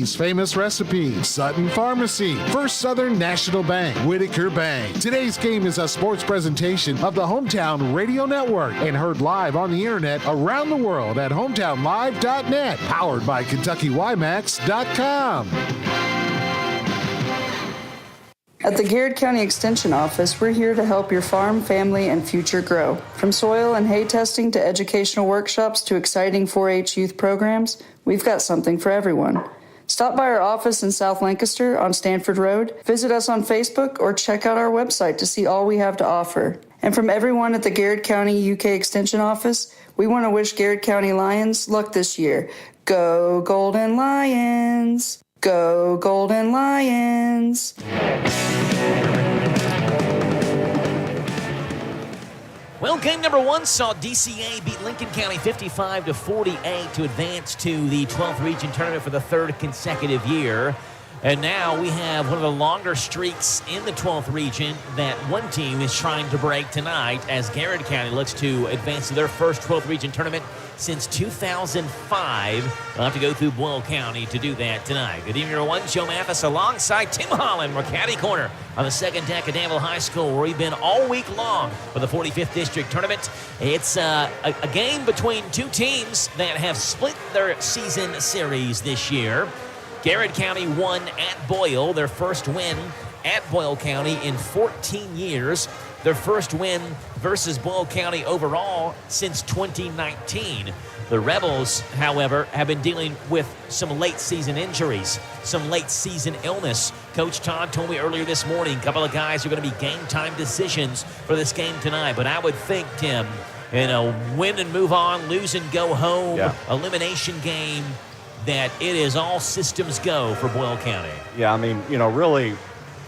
Today's Famous Recipes, Sutton Pharmacy, First Southern National Bank, Whitaker Bank. Today's Game is a sports presentation of the Hometown Radio Network and heard live on the internet around the world at hometownlive.net, powered by KentuckyWiMAX.com. At the Garrett County Extension Office, we're here to help your farm, family, and future grow. From soil and hay testing to educational workshops to exciting 4-H youth programs, we've got something for everyone. Stop by our office in South Lancaster on Stanford Road, visit us on Facebook, or check out our website to see all we have to offer. And from everyone at the Garrett County UK Extension Office, we want to wish Garrett County Lions luck this year. Go Golden Lions! Go Golden Lions! Well, game number one saw DCA beat Lincoln County 55-48 to advance to the 12th region tournament for the third consecutive year. And now we have one of the longer streaks in the 12th region that one team is trying to break tonight as Garrett County looks to advance to their first 12th region tournament since 2005. They'll have to go through Boyle County to do that tonight. Good evening, everyone. Joe Mathis alongside Tim Holland. We're caddy corner on the second deck of Danville High School, where we've been all week long for the 45th District Tournament. It's a game between two teams that have split their season series this year. Garrett County won at Boyle, their first win at Boyle County in 14 years. Their first win versus Boyle County overall since 2019. The Rebels, however, have been dealing with some late season injuries, some late season illness. Coach Todd told me earlier this morning, a couple of guys are going to be game time decisions for this game tonight. But I would think, Tim, win and move on, lose and go home, elimination game, that it is all systems go for Boyle County. Yeah, I mean, really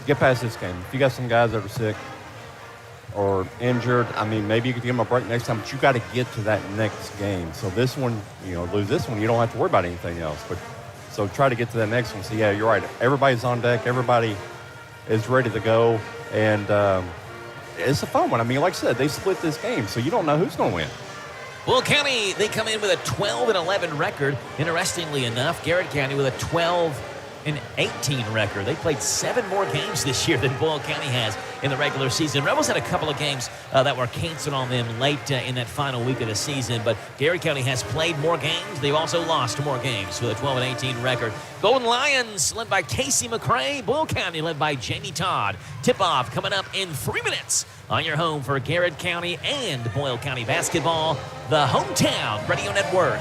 get past this game. If you got some guys that are sick or injured, I mean, maybe you could give them a break next time, but you got to get to that next game. So this one, lose this one, you don't have to worry about anything else. But so try to get to that next one. So, yeah, you're right. Everybody's on deck. Everybody is ready to go. And it's a fun one. I mean, like I said, they split this game, so you don't know who's going to win. Boyle County, they come in with a 12-11 record. Interestingly enough, Garrett County with a 12-18 record. They played 7 more games this year than Boyle County has in the regular season. Rebels had a couple of games that were canceled on them late in that final week of the season, but Garrett County has played more games. They've also lost more games with a 12-18 record. Golden Lions led by Casey McCray. Boyle County led by Jamie Todd. Tip-off coming up in 3 minutes on your home for Garrett County and Boyle County basketball, the Hometown Radio Network.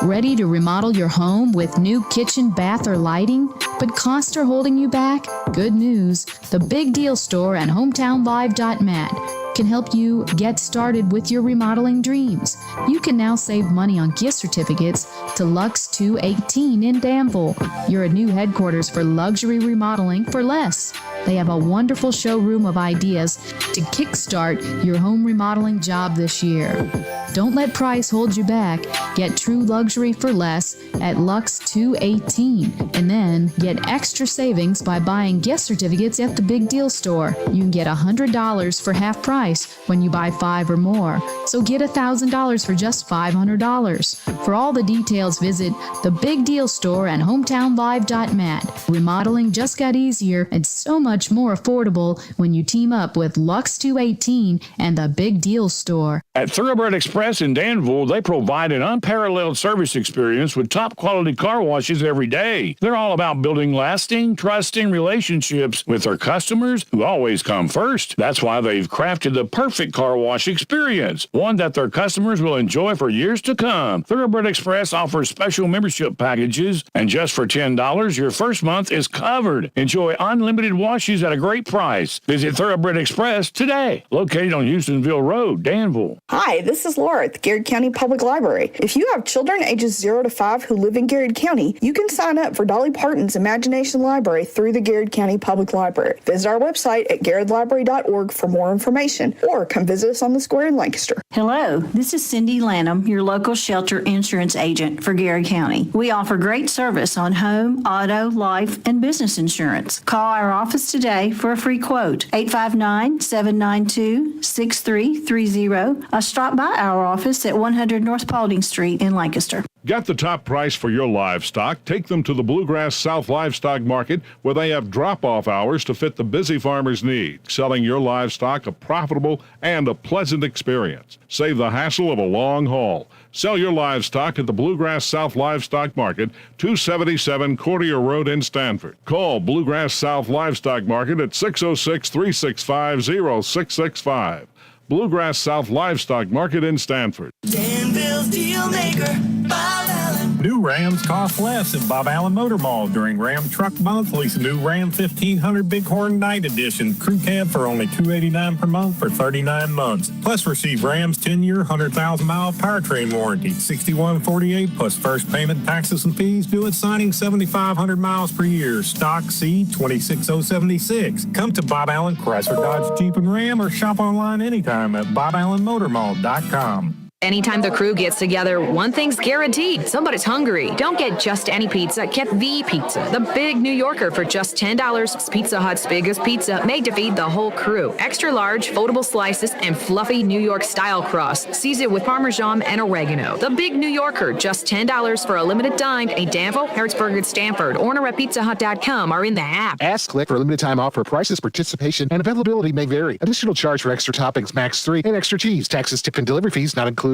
Ready to remodel your home with new kitchen, bath, or lighting, but costs are holding you back? Good news. The Big Deal Store and HometownLive.net can help you get started with your remodeling dreams. You can now save money on gift certificates to Lux 218 in Danville. You're a new headquarters for luxury remodeling for less. They have a wonderful showroom of ideas to kickstart your home remodeling job this year. Don't let price hold you back. Get true luxury for less at Lux 218, and then get extra savings by buying gift certificates at the Big Deal Store. You can get $100 for half price when you buy 5 or more. So get $1,000 for just $500. For all the details, visit the Big Deal Store and HometownLive.net. Remodeling just got easier and so much more affordable when you team up with Lux 218 and the Big Deal Store. At Thoroughbred Express in Danville, they provide an unparalleled service experience with top quality car washes every day. They're all about building lasting, trusting relationships with their customers who always come first. That's why they've crafted the perfect car wash experience, one that their customers will enjoy for years to come. Thoroughbred Express offers special membership packages, and just for $10, your first month is covered. Enjoy unlimited washes at a great price. Visit Thoroughbred Express today, located on Houstonville Road, Danville. Hi, this is Laura at the Garrett County Public Library. If you have children ages 0 to 5 who live in Garrett County, you can sign up for Dolly Parton's Imagination Library through the Garrett County Public Library. Visit our website at garrettlibrary.org for more information, or come visit us on the square in Lancaster. Hello, this is Cindy Lanham, your local shelter insurance agent for Garrett County. We offer great service on home, auto, life, and business insurance. Call our office today for a free quote, 859-792-6330. Stop by our our office at 100 North Paulding Street in Lancaster. Get the top price for your livestock. Take them to the Bluegrass South Livestock Market, where they have drop-off hours to fit the busy farmer's needs, selling your livestock a profitable and a pleasant experience. Save the hassle of a long haul. Sell your livestock at the Bluegrass South Livestock Market, 277 Courtier Road in Stanford. Call Bluegrass South Livestock Market at 606-365-0665. Bluegrass South Livestock Market in Stanford. Danville's deal maker, Bob Allen. New Rams cost less at Bob Allen Motor Mall during Ram Truck Month. Lease a new Ram 1500 Bighorn Night Edition Crew Cab for only $289 per month for 39 months. Plus receive Ram's 10-year, 100,000-mile powertrain warranty, $61.48 plus first payment, taxes, and fees due at signing, 7,500 miles per year. Stock C 26076. Come to Bob Allen Chrysler Dodge Jeep and Ram or shop online anytime at BobAllenMotorMall.com. Anytime the crew gets together, one thing's guaranteed. Somebody's hungry. Don't get just any pizza. Get the pizza. The Big New Yorker for just $10. It's Pizza Hut's biggest pizza, made to feed the whole crew. Extra large, foldable slices, and fluffy New York style crust. Seasoned with Parmesan and oregano. The Big New Yorker, just $10 for a limited time in Danville, Harrisburg, and Stanford. Order at pizzahut.com or in the app. Ask Click for a limited time offer. Prices, participation, and availability may vary. Additional charge for extra toppings, max 3, and extra cheese. Taxes, tip, and delivery fees not included.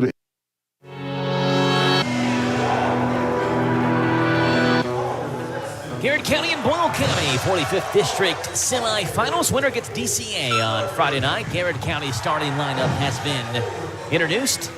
Garrett County and Boyle County, 45th District semifinals. Winner gets DCA on Friday night. Garrett County's starting lineup has been introduced.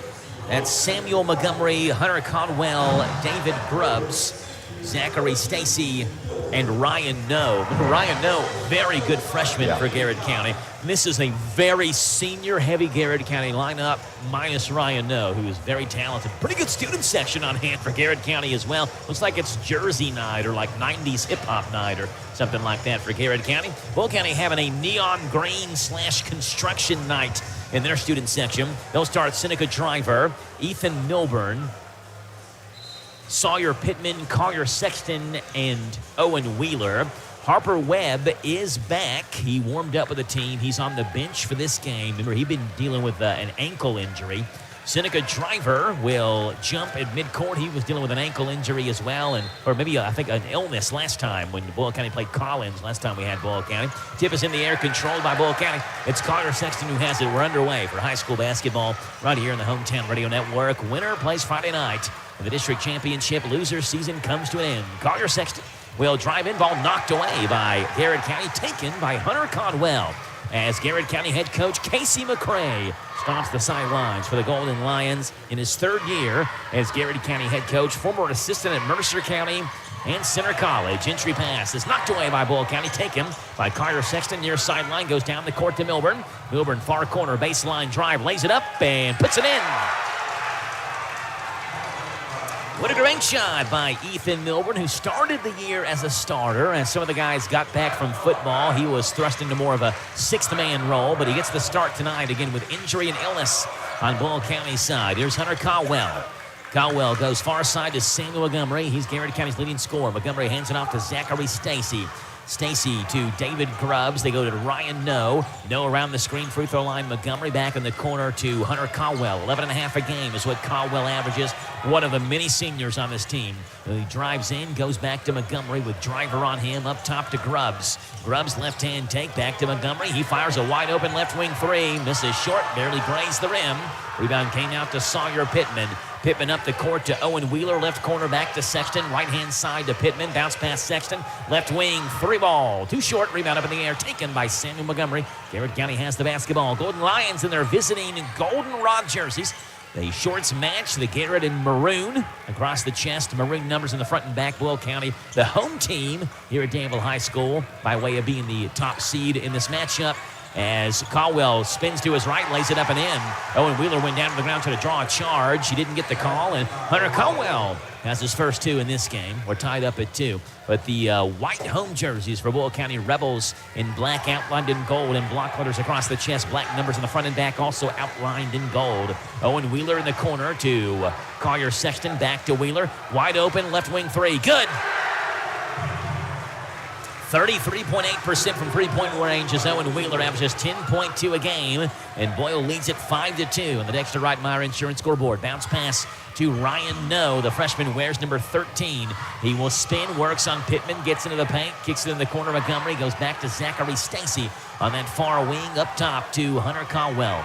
That's Samuel Montgomery, Hunter Conwell, David Grubbs, Zachary Stacy, and Ryan No. Ryan No, very good freshman for Garrett County. And this is a very senior-heavy Garrett County lineup, minus Ryan No, who is very talented. Pretty good student section on hand for Garrett County as well. Looks like it's Jersey night or like 90s hip-hop night or something like that for Garrett County. Boyle County having a neon green / construction night in their student section. They'll start Seneca Driver, Ethan Milburn, Sawyer Pittman, Collier Sexton, and Owen Wheeler. Harper Webb is back. He warmed up with the team. He's on the bench for this game. Remember, he'd been dealing with an ankle injury. Seneca Driver will jump at midcourt. He was dealing with an ankle injury as well, or maybe I think an illness last time when Boyle County played Collins last time we had Boyle County. Tip is in the air, controlled by Boyle County. It's Collier Sexton who has it. We're underway for high school basketball right here in the Hometown Radio Network. Winner plays Friday night in the district championship. Loser season comes to an end. Collier Sexton will drive in, ball knocked away by Garrett County, taken by Hunter Conwell, as Garrett County head coach Casey McCray stomps the sidelines for the Golden Lions in his third year as Garrett County head coach, former assistant at Mercer County and Center College. Entry pass is knocked away by Boyle County, taken by Collier Sexton near sideline, goes down the court to Milburn. Milburn far corner, baseline drive, lays it up and puts it in. What a great shot by Ethan Milburn, who started the year as a starter. As some of the guys got back from football, he was thrust into more of a sixth-man role, but he gets the start tonight, again, with injury and illness on Boyle County's side. Here's Hunter Caldwell. Caldwell goes far side to Samuel Montgomery. He's Garrett County's leading scorer. Montgomery hands it off to Zachary Stacy. Stacy to David Grubbs. They go to Ryan No. No around the screen, free throw line. Montgomery back in the corner to Hunter Caldwell. 11.5 a game is what Caldwell averages. One of the many seniors on this team. He drives in, goes back to Montgomery with Driver on him, up top to Grubbs. Grubbs left-hand take, back to Montgomery. He fires a wide-open left wing three. Misses short, barely grazed the rim. Rebound came out to Sawyer Pittman. Pittman up the court to Owen Wheeler, left corner back to Sexton, right-hand side to Pittman, bounce past Sexton, left wing, three ball, too short, rebound up in the air, taken by Samuel Montgomery. Garrett County has the basketball. Golden Lions in their visiting goldenrod jerseys. The shorts match the Garrett in maroon across the chest, maroon numbers in the front and back. Boyle County, the home team here at Danville High School, by way of being the top seed in this matchup. As Caldwell spins to his right, lays it up and in. Owen Wheeler went down to the ground to draw a charge. He didn't get the call, and Hunter Caldwell has his first two in this game. We're tied up at 2. But the white home jerseys for Boyle County Rebels in black outlined in gold and block letters across the chest. Black numbers in the front and back also outlined in gold. Owen Wheeler in the corner to Collier Sexton. Back to Wheeler. Wide open, left wing three. Good. 33.8% from three-point range as Owen Wheeler averages 10.2 a game, and Boyle leads it 5-2 on the Dexter Reitmeyer Insurance scoreboard. Bounce pass to Ryan No. The freshman wears number 13. He will spin, works on Pittman, gets into the paint, kicks it in the corner. Montgomery goes back to Zachary Stacy on that far wing up top to Hunter Caldwell.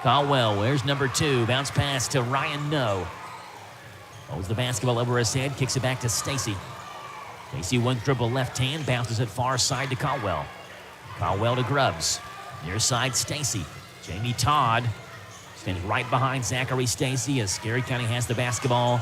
Caldwell wears number 2. Bounce pass to Ryan No. Holds the basketball over his head, kicks it back to Stacy. Stacy one dribble left hand, bounces it far side to Caldwell. Caldwell to Grubbs. Near side, Stacy. Jamie Todd stands right behind Zachary Stacy as Garrett County has the basketball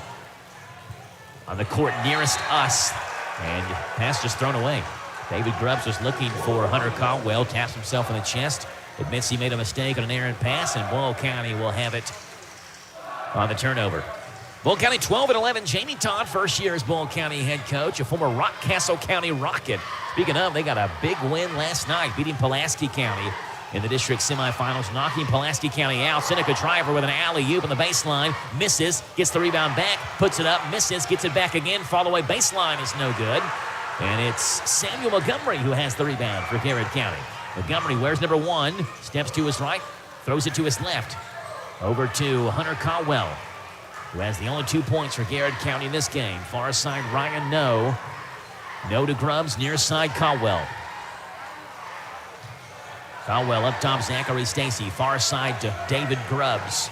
on the court nearest us. And pass just thrown away. David Grubbs was looking for Hunter Caldwell, taps himself in the chest, admits he made a mistake on an errant pass, and Boyle County will have it on the turnover. Boyle County 12-11. Jamie Todd, first year as Boyle County head coach, a former Rockcastle County Rocket. Speaking of, they got a big win last night, beating Pulaski County in the district semifinals, knocking Pulaski County out. Seneca Driver with an alley-oop on the baseline, misses, gets the rebound back, puts it up, misses, gets it back again, fall away baseline is no good. And it's Samuel Montgomery who has the rebound for Garrett County. Montgomery wears number 1, steps to his right, throws it to his left. Over to Hunter Caldwell, who has the only 2 points for Garrett County in this game. Far side, Ryan No. No to Grubbs, near side, Caldwell. Caldwell up top, Zachary Stacy. Far side to David Grubbs.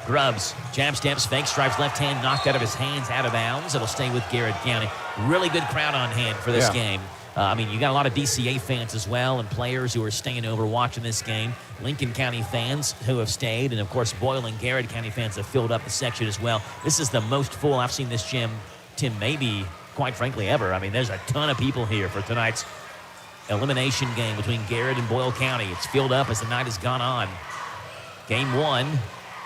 Grubbs, jab steps, fake stripes, left hand knocked out of his hands, out of bounds. It'll stay with Garrett County. Really good crowd on hand for this game. You got a lot of DCA fans as well and players who are staying over watching this game. Lincoln County fans who have stayed, and of course Boyle and Garrett County fans have filled up the section as well. This is the most full I've seen this gym, Tim, maybe quite frankly ever. There's a ton of people here for tonight's elimination game between Garrett and Boyle County. It's filled up as the night has gone on. Game 1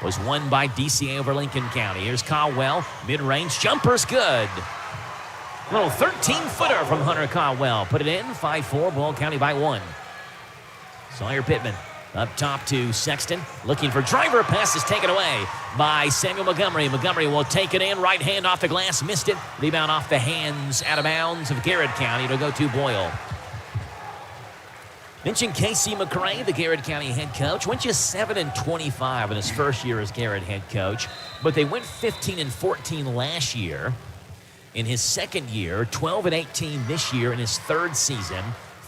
was won by DCA over Lincoln County. Here's Caldwell, mid-range, jumper's good. Little 13-footer from Hunter Caldwell. Put it in, 5-4, Boyle County by 1. Sawyer Pittman up top to Sexton. Looking for Driver. Pass is taken away by Samuel Montgomery. Montgomery will take it in. Right hand off the glass. Missed it. Rebound off the hands, out of bounds of Garrett County. It'll go to Boyle. Mentioned Casey McCray, the Garrett County head coach. Went just 7-25 in his first year as Garrett head coach. But they went 15-14 last year. In his second year, 12-18 this year in his third season,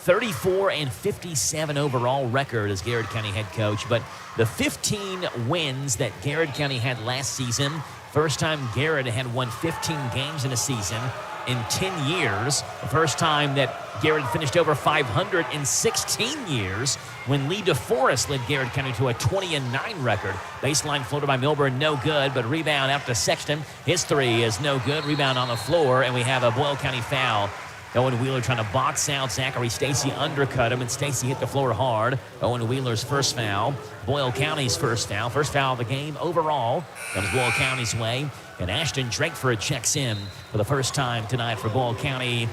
34-57 overall record as Garrett County head coach. But the 15 wins that Garrett County had last season, first time Garrett had won 15 games in a season in 10 years. The first time that Garrett finished over 500 in 16 years when Lee DeForest led Garrett County to a 20-9 record. Baseline floater by Milburn, no good, but rebound out to Sexton. His 3 is no good. Rebound on the floor, and we have a Boyle County foul. Owen Wheeler trying to box out Zachary Stacy, undercut him, and Stacy hit the floor hard. Owen Wheeler's first foul. Boyle County's first foul. First foul of the game overall. Comes Boyle County's way. And Ashton Drakeford checks in for the first time tonight for Boyle County.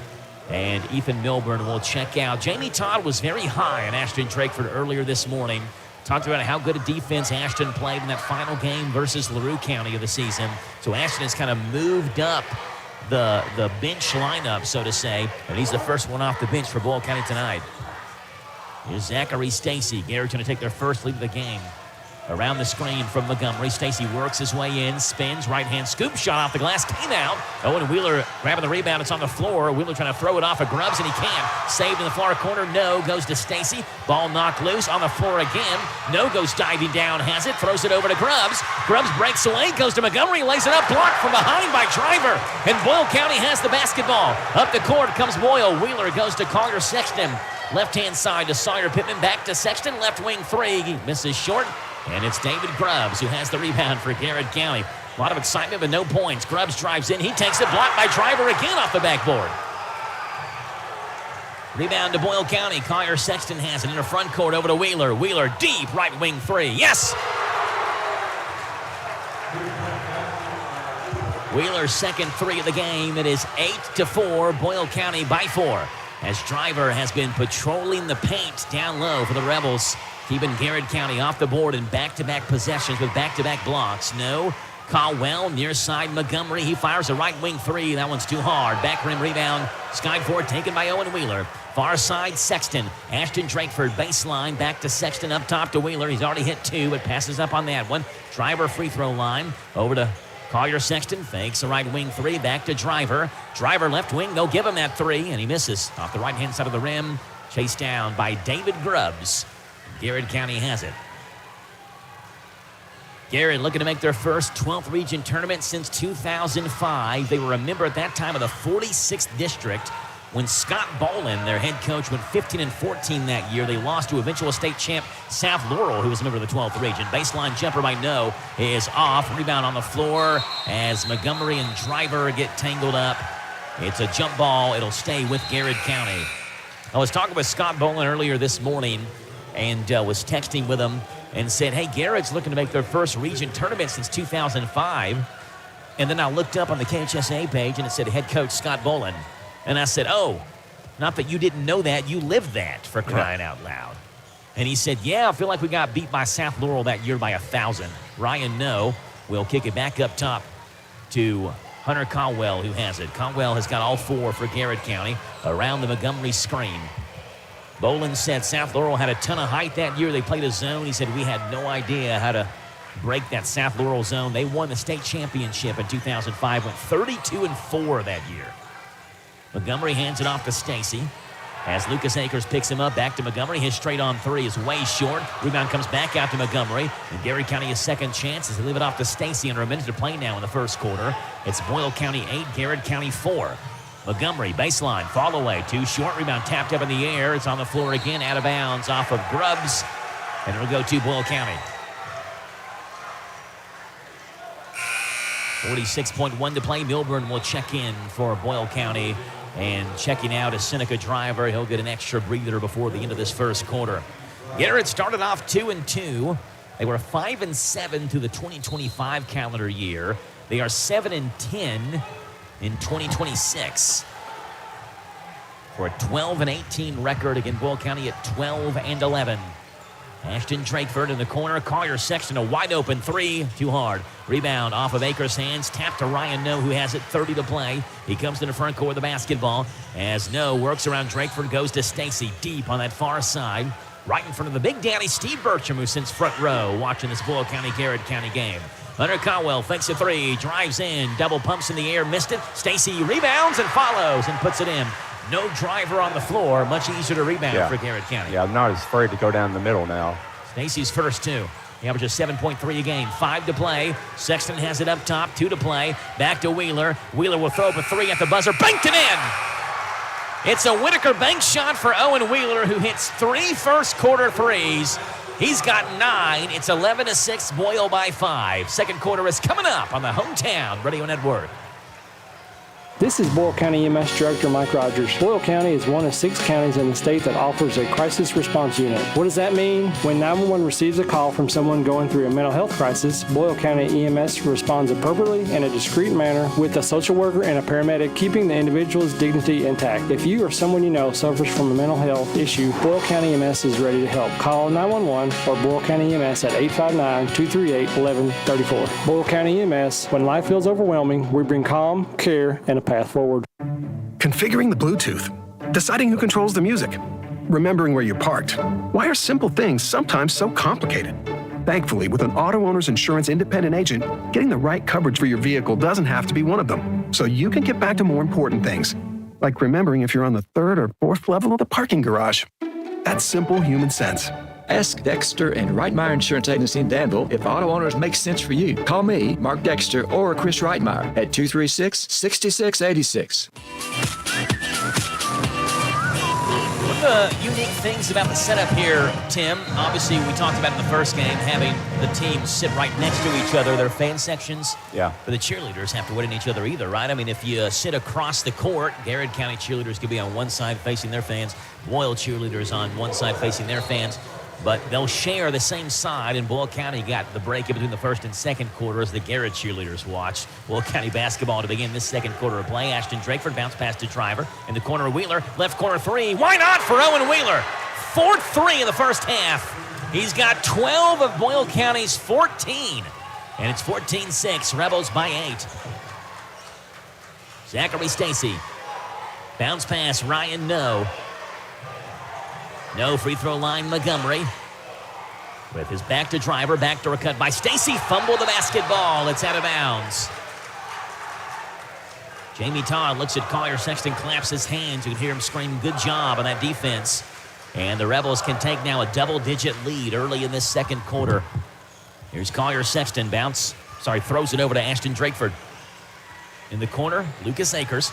And Ethan Milburn will check out. Jamie Todd was very high on Ashton Drakeford earlier this morning. Talked about how good a defense Ashton played in that final game versus LaRue County of the season. So Ashton has kind of moved up the bench lineup, so to say, and he's the first one off the bench for Boyle County tonight. Here's Zachary Stacy. Garrett's going to take their first lead of the game. Around the screen from Montgomery. Stacy works his way in, spins, right-hand scoop shot off the glass, came out. Owen Wheeler grabbing the rebound. It's on the floor. Wheeler trying to throw it off of Grubbs, and he can. Saved in the far corner. No goes to Stacy. Ball knocked loose on the floor again. No goes diving down, has it, throws it over to Grubbs. Grubbs breaks away, goes to Montgomery, lays it up, blocked from behind by Driver. And Boyle County has the basketball. Up the court comes Boyle. Wheeler goes to Carter Sexton. Left-hand side to Sawyer Pittman. Back to Sexton. Left wing 3. He misses short. And it's David Grubbs who has the rebound for Garrett County. A lot of excitement, but no points. Grubbs drives in. He takes it, blocked by Driver again off the backboard. Rebound to Boyle County. Collier Sexton has it in the front court over to Wheeler. Wheeler deep, right wing 3. Yes! Wheeler's second 3 of the game. It is 8-4, Boyle County by 4. As Driver has been patrolling the paint down low for the Rebels, keeping Garrett County off the board in back-to-back possessions with back-to-back blocks. No, Caldwell, near side Montgomery. He fires a right wing three. That one's too hard. Back rim rebound. Skied for it, taken by Owen Wheeler. Far side, Sexton. Ashton Drakeford, baseline. Back to Sexton, up top to Wheeler. He's already hit two, but passes up on that one. Driver free throw line. Over to Collier Sexton. Fakes a right wing three. Back to Driver. Driver left wing. They'll give him that three, and he misses off the right-hand side of the rim. Chased down by David Grubbs. Garrett County has it. Garrett looking to make their first 12th region tournament since 2005. They were a member at that time of the 46th district when Scott Bolin, their head coach, went 15-14 that year. They lost to eventual state champ South Laurel, who was a member of the 12th region. Baseline jumper by No is off. Rebound on the floor as Montgomery and Driver get tangled up. It's a jump ball. It'll stay with Garrett County. I was talking with Scott Bolin earlier this morning and was texting with him and said, hey, Garrett's looking to make their first region tournament since 2005. And then I looked up on the KHSA page and it said head coach Scott Bolin. And I said, oh, not that you didn't know that. You lived that, for crying out loud. And he said, yeah, I feel like we got beat by South Laurel that year by 1,000. Ryan No will kick it back up top to Hunter Caldwell, who has it. Caldwell has got all four for Garrett County around the Montgomery screen. Bolin said South Laurel had a ton of height that year. They played a zone. He said we had no idea how to break that South Laurel zone. They won the state championship in 2005, went 32-4 that year. Montgomery hands it off to Stacy as Lucas Akers picks him up. Back to Montgomery. His straight-on three is way short. Rebound comes back out to Montgomery. And Garrett County a second chance as they leave it off to Stacy under a minute to play now in the first quarter. It's Boyle County 8, Garrett County 4. Montgomery, baseline, fall away, too short. Rebound tapped up in the air. It's on the floor again, out of bounds off of Grubbs. And it'll go to Boyle County. 46.1 to play. Milburn will check in for Boyle County. And checking out is Seneca Driver. He'll get an extra breather before the end of this first quarter. Garrett started off 2-2. They were 5-7 through the 2025 calendar year. They are 7-10 in 2026 for a 12-18 record. Again, Boyle County at 12-11. Ashton Drakeford in the corner. Collier Sexton, a wide open three. Too hard. Rebound off of Akers' hands. Tap to Ryan No, who has it, 30 to play. He comes to the front court with the basketball as No works around Drakeford, goes to Stacy deep on that far side. Right in front of the big daddy, Steve Bertram, who sits front row watching this Boyle County-Garrett County game. Hunter Caldwell fakes a three, drives in, double pumps in the air, missed it. Stacy rebounds and follows and puts it in. No Driver on the floor. Much easier to rebound for Garrett County. Yeah, I'm not as afraid to go down the middle now. Stacy's first two. He averages 7.3 a game. 5 to play. Sexton has it up top. 2 to play. Back to Wheeler. Wheeler will throw up a three at the buzzer. Banked it in! It's a Whitaker bank shot for Owen Wheeler, who hits 3 first-quarter threes. He's got 9. It's 11-6, Boyle by 5. Second quarter is coming up on the Hometown Radio Network. This is Boyle County EMS Director Mike Rogers. Boyle County is one of 6 counties in the state that offers a crisis response unit. What does that mean? When 911 receives a call from someone going through a mental health crisis, Boyle County EMS responds appropriately in a discreet manner with a social worker and a paramedic, keeping the individual's dignity intact. If you or someone you know suffers from a mental health issue, Boyle County EMS is ready to help. Call 911 or Boyle County EMS at 859-238-1134. Boyle County EMS, when life feels overwhelming, we bring calm, care, and a path forward. Configuring the Bluetooth, deciding who controls the music, remembering where you parked. Why are simple things sometimes so complicated? Thankfully, with an auto owner's insurance independent agent, getting the right coverage for your vehicle doesn't have to be one of them. So you can get back to more important things, like remembering if you're on the 3rd or 4th level of the parking garage. That's simple human sense. Ask Dexter and Reitmeyer Insurance Agency in Danville if auto owners make sense for you. Call me, Mark Dexter, or Chris Reitmeyer at 236-6686. One of the unique things about the setup here, Tim, obviously we talked about in the first game, having the teams sit right next to each other, their fan sections. Yeah. But the cheerleaders have to wait on each other either, right? I mean, if you sit across the court, Garrett County cheerleaders could be on one side facing their fans, Boyle cheerleaders on one side facing their fans. But they'll share the same side, and Boyle County got the break in between the first and second quarter as the Garrett cheerleaders watched Boyle County basketball to begin this second quarter of play. Ashton Drakeford bounce pass to Driver. In the corner of Wheeler, left corner three. Why not for Owen Wheeler? 4th three in the first half. He's got 12 of Boyle County's 14. And it's 14-6, Rebels by 8. Zachary Stacy. Bounce pass, Ryan No. No free throw line, Montgomery. With his back to driver, backdoor cut by Stacy. Fumble the basketball. It's out of bounds. Jamie Todd looks at Collier Sexton, claps his hands. You can hear him scream, good job on that defense. And the Rebels can take now a double-digit lead early in this second quarter. Here's Collier Sexton, throws it over to Ashton Drakeford. In the corner, Lucas Akers.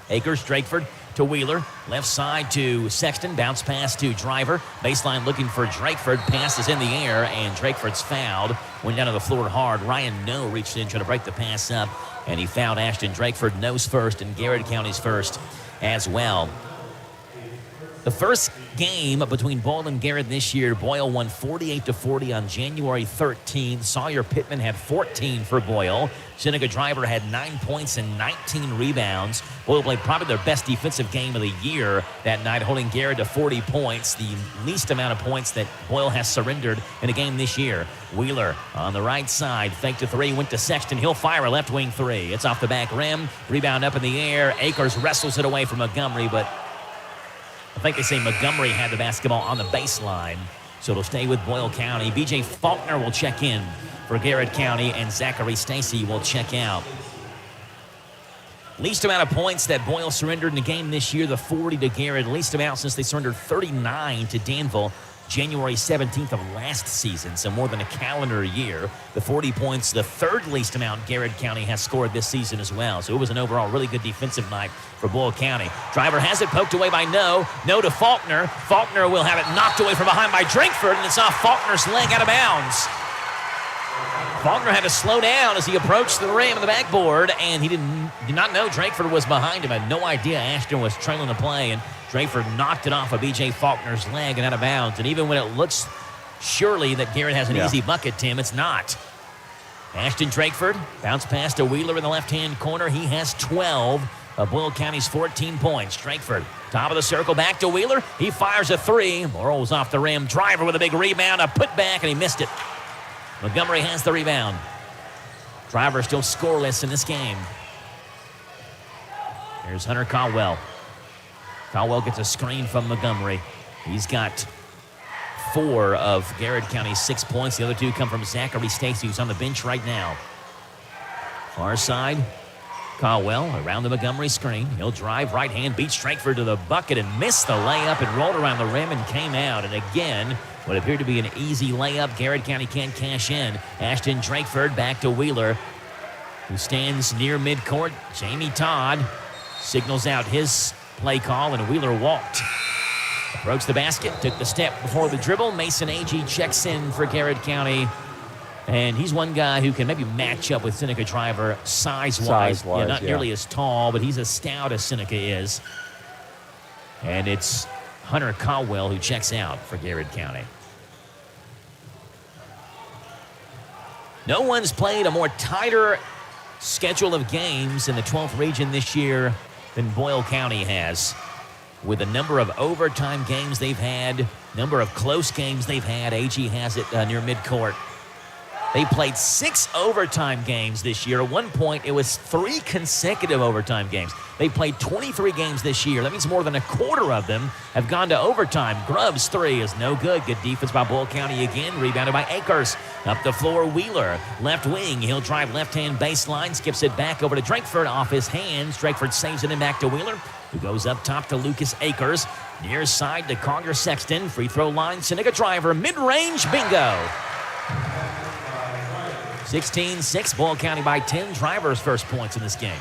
Akers, Drakeford to Wheeler. Left side to Sexton. Bounce pass to Driver. Baseline looking for Drakeford. Pass is in the air, and Drakeford's fouled. Went down to the floor hard. Ryan No reached in, trying to break the pass up, and he fouled Ashton Drakeford. No's first, and Garrett County's first as well. The first game between Boyle and Garrett this year, Boyle won 48-40 on January 13th. Sawyer Pittman had 14 for Boyle. Seneca Driver had 9 points and 19 rebounds. Boyle played probably their best defensive game of the year that night, holding Garrett to 40 points, the least amount of points that Boyle has surrendered in a game this year. Wheeler on the right side, fake to three, went to Sexton. He'll fire a left wing three. It's off the back rim. Rebound up in the air. Akers wrestles it away from Montgomery, but I think they say Montgomery had the basketball on the baseline, so it'll stay with Boyle County. B.J. Faulkner will check in for Garrett County, and Zachary Stacy will check out. Least amount of points that Boyle surrendered in the game this year, the 40 to Garrett. Least amount since they surrendered 39 to Danville January 17th of last season, so more than a calendar year. The 40 points, the third least amount Garrett County has scored this season as well. So it was an overall really good defensive night for Boyle County. Driver has it poked away by No. No to Faulkner. Faulkner will have it knocked away from behind by Drakeford, and it's off Faulkner's leg out of bounds. Faulkner had to slow down as he approached the rim of the backboard, and he did not know Drakeford was behind him. Had no idea Ashton was trailing the play, and Drakeford knocked it off of B.J. Faulkner's leg and out of bounds. And even when it looks surely that Garrett has an easy bucket, Tim, it's not. Ashton Drakeford, bounce pass to Wheeler in the left-hand corner. He has 12 of Boyle County's 14 points. Drakeford, top of the circle, back to Wheeler. He fires a three, rolls off the rim. Driver with a big rebound, a putback, and he missed it. Montgomery has the rebound. Driver still scoreless in this game. Here's Hunter Caldwell. Caldwell gets a screen from Montgomery. He's got 4 of Garrett County's 6 points. The other 2 come from Zachary Stacy, who's on the bench right now. Far side, Caldwell around the Montgomery screen. He'll drive right hand, beat Drakeford to the bucket and missed the layup and rolled around the rim and came out. And again, what appeared to be an easy layup, Garrett County can't cash in. Ashton Drakeford back to Wheeler, who stands near midcourt. Jamie Todd signals out his play call, and Wheeler walked. Approached the basket, took the step before the dribble. Mason Agee checks in for Garrett County. And he's one guy who can maybe match up with Seneca Driver size-wise. Not nearly as tall, but he's as stout as Seneca is. And it's Hunter Caldwell who checks out for Garrett County. No one's played a more tighter schedule of games in the 12th region this year than Boyle County has. With the number of overtime games they've had, number of close games they've had, AG has it near midcourt. They played 6 overtime games this year. At one point, it was 3 consecutive overtime games. They played 23 games this year. That means more than a quarter of them have gone to overtime. Grubbs' 3 is no good. Good defense by Boyle County again. Rebounded by Akers. Up the floor, Wheeler. Left wing. He'll drive left-hand baseline. Skips it back over to Drakeford off his hands. Drakeford saves it and back to Wheeler, who goes up top to Lucas Akers. Near side to Collier Sexton. Free throw line. Seneca Driver. Mid-range. Bingo. 16-6, Boyle County by 10. Driver's first points in this game.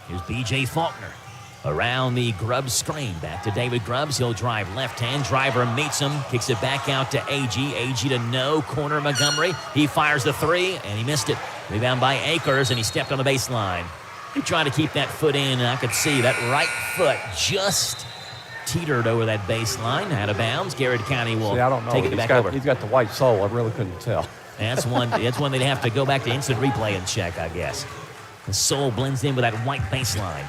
Here's B.J. Faulkner around the Grubbs screen. Back to David Grubbs. He'll drive left hand. Driver meets him. Kicks it back out to A.G. A.G. to No. Corner Montgomery. He fires the 3, and he missed it. Rebound by Akers, and he stepped on the baseline. He tried to keep that foot in, and I could see that right foot just teetered over that baseline. Out of bounds. Garrett County will take it back over. He's got the white sole. I really couldn't tell. That's one they'd have to go back to instant replay and check, I guess. The sole blends in with that white baseline.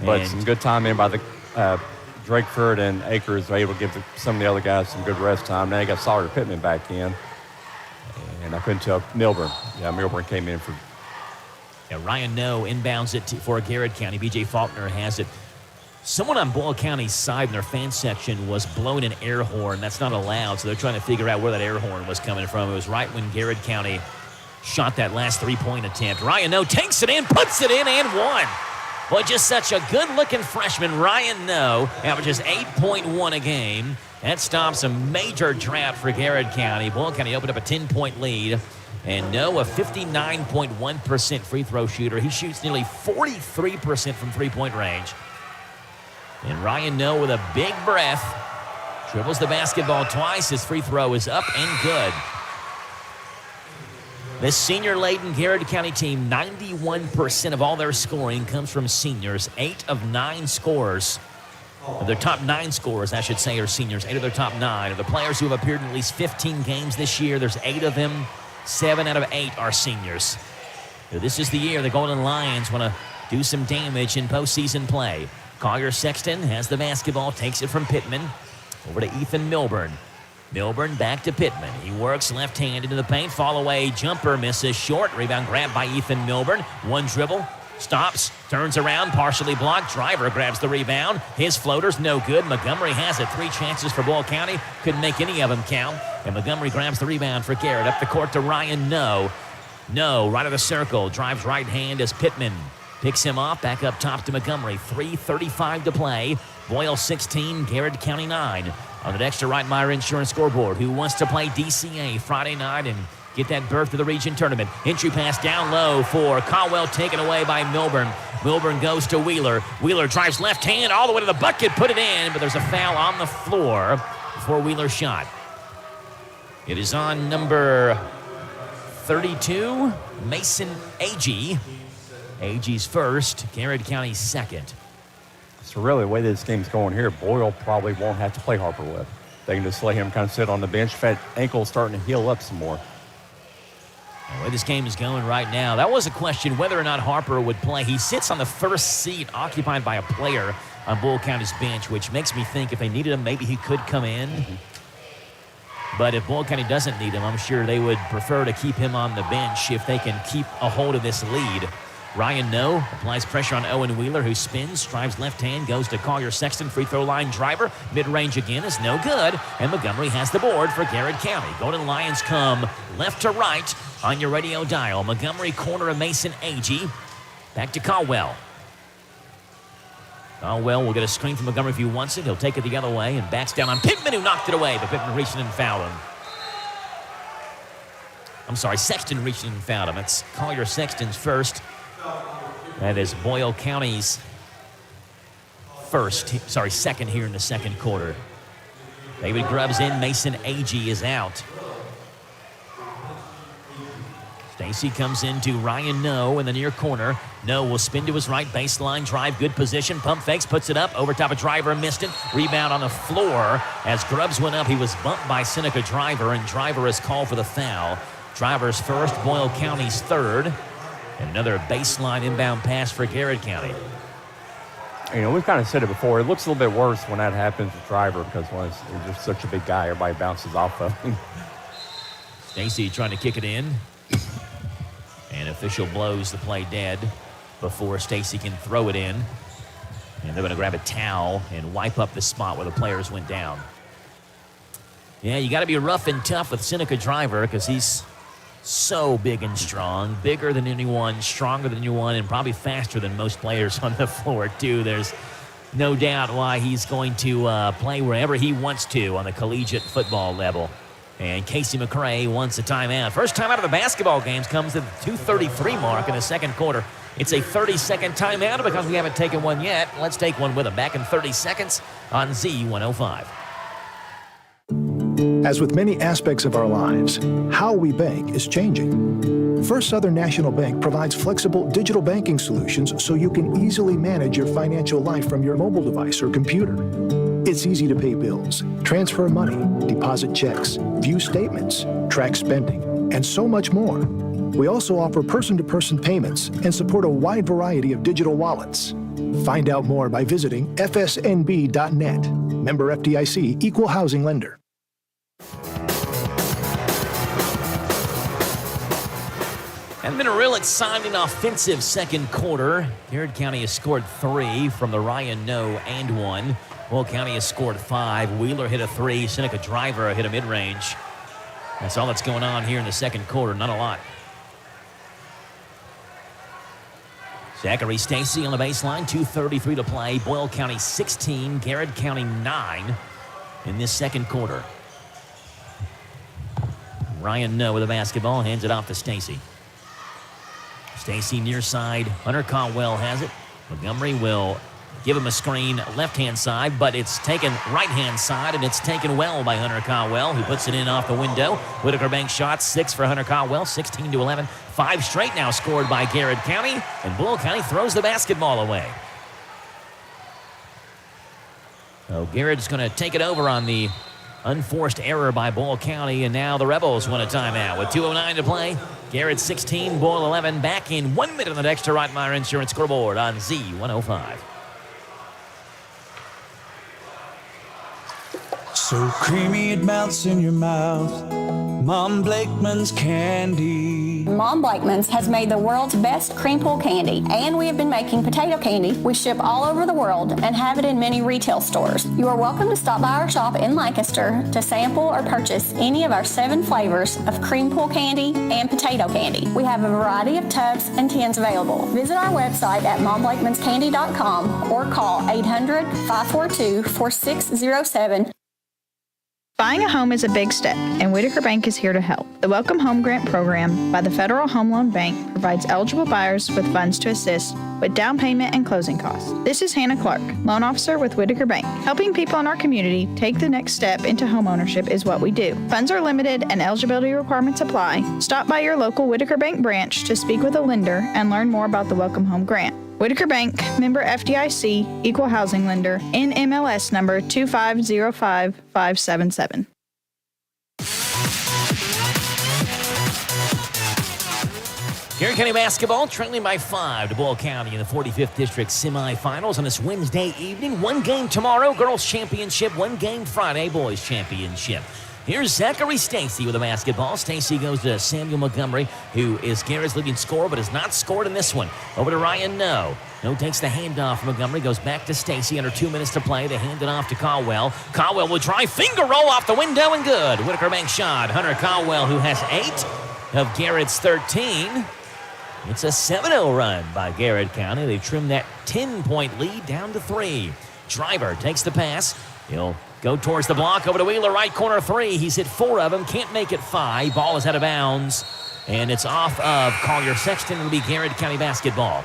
But some good time in by the Drakeford and Akers were able to give some of the other guys some good rest time. Now you got Sawyer Pittman back in. And I couldn't tell Milburn. Yeah, Milburn came in for. Yeah, Ryan Noe inbounds it for Garrett County. B.J. Faulkner has it. Someone on Boyle County's side in their fan section was blowing an air horn. That's not allowed, so they're trying to figure out where that air horn was coming from. It was right when Garrett County shot that last three-point attempt. Ryan Noe takes it in, puts it in, and one. Boy, just such a good-looking freshman. Ryan Noe averages 8.1 a game. That stops a major drought for Garrett County. Boyle County opened up a 10-point lead. And Noe, a 59.1% free throw shooter. He shoots nearly 43% from three-point range. And Ryan Noe with a big breath. Dribbles the basketball twice. His free throw is up and good. This senior-laden Garrett County team, 91% of all their scoring comes from seniors. 8 of 9 scorers. Their top 9 scorers, I should say, are seniors. 8 of their top 9. Of the players who have appeared in at least 15 games this year, there's 8 of them. 7 out of 8 are seniors. So this is the year the Golden Lions want to do some damage in postseason play. Collier Sexton has the basketball, takes it from Pittman. Over to Ethan Milburn. Milburn back to Pittman. He works left hand into the paint. Fall away jumper misses short. Rebound grabbed by Ethan Milburn. One dribble. Stops, turns around, partially blocked. Driver grabs the rebound. His floater's no good. Montgomery has it. 3 chances for Boyle County. Couldn't make any of them count. And Montgomery grabs the rebound for Garrett. Up the court to Ryan Noe. Noe, right of the circle. Drives right hand as Pittman picks him off. Back up top to Montgomery. 3:35 to play. Boyle 16, Garrett County 9. On the Dexter Reitmeyer Insurance scoreboard. Who wants to play DCA Friday night and get that berth to the region tournament? Entry pass down low for Caldwell, taken away by Milburn. Milburn goes to Wheeler. Wheeler drives left hand all the way to the bucket, put it in, but there's a foul on the floor before Wheeler's shot. It is on number 32, Mason Agee. Agee's first, Garrett County's second. So really, the way this game's going here, Boyle probably won't have to play Harper with. They can just let him kind of sit on the bench. That ankle's starting to heal up some more. The way this game is going right now, that was a question whether or not Harper would play. He sits on the first seat occupied by a player on Boyle County's bench, which makes me think if they needed him, maybe he could come in. But if Boyle County doesn't need him, I'm sure they would prefer to keep him on the bench if they can keep a hold of this lead. Ryan Noe applies pressure on Owen Wheeler, who spins, drives left hand, goes to Collier Sexton, free throw line driver. Mid-range again is no good, and Montgomery has the board for Garrett County. Golden Lions come left to right on your radio dial. Montgomery corner of Mason Agee. Back to Caldwell. Caldwell will get a screen from Montgomery if he wants it. He'll take it the other way and backs down on Pittman, who knocked it away, but Pittman reached in and fouled him. I'm sorry, Sexton reached in and fouled him. It's Collier Sexton's first. That is Boyle County's second here in the second quarter. David Grubbs in, Mason Agee is out. Stacy comes into Ryan Noe in the near corner. Noe will spin to his right, baseline drive, good position, pump fakes, puts it up, over top of Driver, missed it. Rebound on the floor. As Grubbs went up, he was bumped by Seneca Driver, and Driver is called for the foul. Driver's first, Boyle County's third. And another baseline inbound pass for Garrett County. You know, we've kind of said it before. It looks a little bit worse when that happens with Driver because he's just such a big guy. Everybody bounces off of him. Stacy trying to kick it in. And official blows the play dead before Stacy can throw it in. And they're going to grab a towel and wipe up the spot where the players went down. Yeah, you got to be rough and tough with Seneca Driver because he's so big and strong, bigger than anyone, stronger than anyone, and probably faster than most players on the floor, too. There's no doubt why he's going to play wherever he wants to on the collegiate football level. And Casey McCray wants a timeout. First time out of the basketball games comes at the 2:33 mark in the second quarter. It's a 30-second timeout because we haven't taken one yet. Let's take one with him. Back in 30 seconds on Z105. As with many aspects of our lives, how we bank is changing. First Southern National Bank provides flexible digital banking solutions so you can easily manage your financial life from your mobile device or computer. It's easy to pay bills, transfer money, deposit checks, view statements, track spending, and so much more. We also offer person-to-person payments and support a wide variety of digital wallets. Find out more by visiting fsnb.net. Member FDIC, Equal Housing Lender. And been a real exciting offensive second quarter. Garrett County has scored 3 from the Ryan No and 1. Will County has scored 5. Wheeler hit a 3. Seneca Driver hit a mid-range. That's all that's going on here in the second quarter. Not a lot. Zachary Stacy on the baseline. 2:33 to play. Boyle County 16. Garrett County 9 in this second quarter. Ryan No with the basketball. Hands it off to Stacy. Stacy near side. Hunter Caldwell has it. Montgomery will give him a screen left-hand side, but it's taken right-hand side, and it's taken well by Hunter Caldwell, who puts it in off the window. Whitaker Bank shot 6 for Hunter Caldwell, 16-11. 5 straight now scored by Garrett County, and Boyle County throws the basketball away. So Garrett's going to take it over on the unforced error by Boyle County, and now the Rebels want a timeout with 2:09 to play. Garrett 16, Boyle 11. Back in 1 minute on the Dexter Reitmeyer Insurance scoreboard on Z105. So creamy it melts in your mouth. Mom Blakeman's candy. Mom Blakeman's has made the world's best cream pull candy, and we have been making potato candy. We ship all over the world and have it in many retail stores. You are welcome to stop by our shop in Lancaster to sample or purchase any of our 7 flavors of cream pull candy and potato candy. We have a variety of tubs and tins available. Visit our website at momblakeman'scandy.com or call 800-542-4607. Buying a home is a big step, and Whitaker Bank is here to help. The Welcome Home Grant Program by the Federal Home Loan Bank provides eligible buyers with funds to assist with down payment and closing costs. This is Hannah Clark, loan officer with Whitaker Bank. Helping people in our community take the next step into homeownership is what we do. Funds are limited and eligibility requirements apply. Stop by your local Whitaker Bank branch to speak with a lender and learn more about the Welcome Home Grant. Whitaker Bank, member FDIC, Equal Housing Lender, NMLS number 2505577. Garrett County basketball trailing by 5 to Boyle County in the 45th District semifinals on this Wednesday evening. 1 game tomorrow, girls championship. 1 game Friday, boys championship. Here's Zachary Stacy with the basketball. Stacy goes to Samuel Montgomery, who is Garrett's leading scorer, but has not scored in this one. Over to Ryan No. No takes the handoff from Montgomery, goes back to Stacy under 2 minutes to play. They hand it off to Caldwell. Caldwell will try finger roll off the window and good. Whitaker Bank shot. Hunter Caldwell, who has 8 of Garrett's 13. It's a 7-0 run by Garrett County. They trimmed that 10-point lead down to 3. Driver takes the pass. He'll go towards the block, over to Wheeler, right corner 3. He's hit 4 of them, can't make it 5. Ball is out of bounds, and it's off of Collier Sexton. It'll be Garrett County basketball.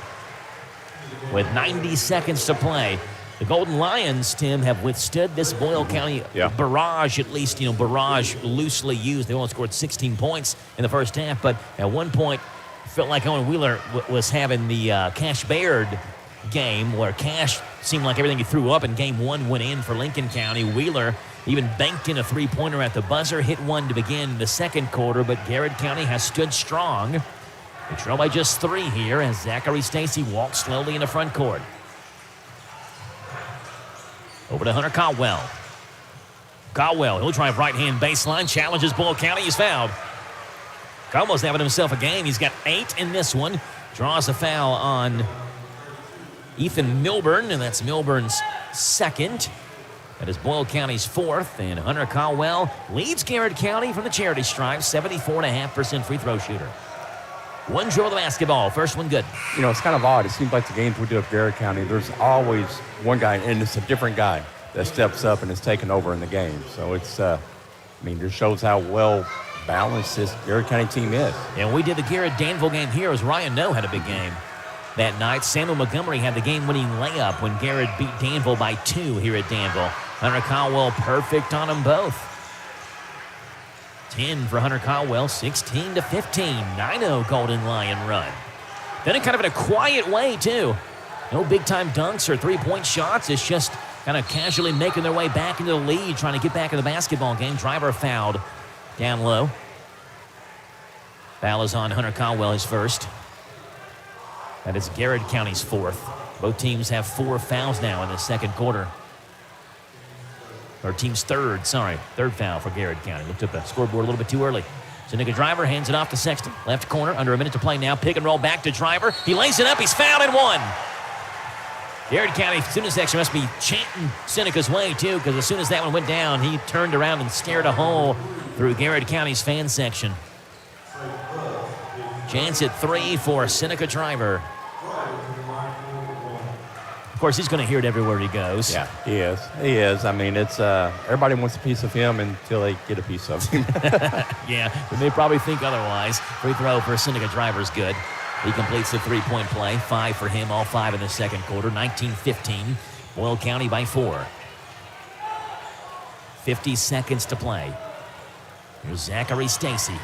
With 90 seconds to play, the Golden Lions, Tim, have withstood this Boyle County barrage, at least, barrage loosely used. They only scored 16 points in the first half, but at one point, felt like Owen Wheeler was having the Cash Baird game where Cash seemed like everything he threw up in game 1 went in for Lincoln County. Wheeler even banked in a 3-pointer at the buzzer, hit 1 to begin the second quarter, but Garrett County has stood strong. They trail by just 3 here as Zachary Stacy walks slowly in the front court. Over to Hunter Caldwell. Caldwell, he'll drive right-hand baseline, challenges Boyle County, he's fouled. Almost having himself a game. He's got 8 in this one. Draws a foul on Ethan Milburn, and that's Milburn's 2nd. That is Boyle County's 4th, and Hunter Caldwell leads Garrett County from the charity stripe, 74.5% free throw shooter. 1 draw of the basketball. First one good. It's kind of odd. It seems like the games we do at Garrett County, there's always one guy, and it's a different guy that steps up and is taken over in the game. So it's, just shows how well balanced this Garrett County team is. And we did the Garrett Danville game here as Ryan No had a big game that night. Samuel Montgomery had the game-winning layup when Garrett beat Danville by 2 here at Danville. Hunter Caldwell perfect on them both. 10 for Hunter Caldwell, 16-15, 9-0 Golden Lion run. Then it kind of in a quiet way, too. No big-time dunks or three-point shots. It's just kind of casually making their way back into the lead, trying to get back in the basketball game. Driver fouled down low. Foul is on Hunter Caldwell, his first. That is Garrett County's 4th. Both teams have 4 fouls now in the second quarter. Or team's third foul for Garrett County. Looked at the scoreboard a little bit too early. Seneca Driver hands it off to Sexton. Left corner, under a minute to play now. Pick and roll back to Driver. He lays it up. He's fouled and one. Garrett County student section must be chanting Seneca's way, too, because as soon as that one went down, he turned around and stared a hole through Garrett County's fan section. Chance at 3 for Seneca Driver. Of course, he's going to hear it everywhere he goes. Yeah, he is. He is. I mean, it's everybody wants a piece of him until they get a piece of him. Yeah, but they probably think otherwise. Free throw for Seneca Driver is good. He completes the three-point play. 5 for him, all 5 in the second quarter. 19-15. Boyle County by 4. 50 seconds to play. Here's Zachary Stacy.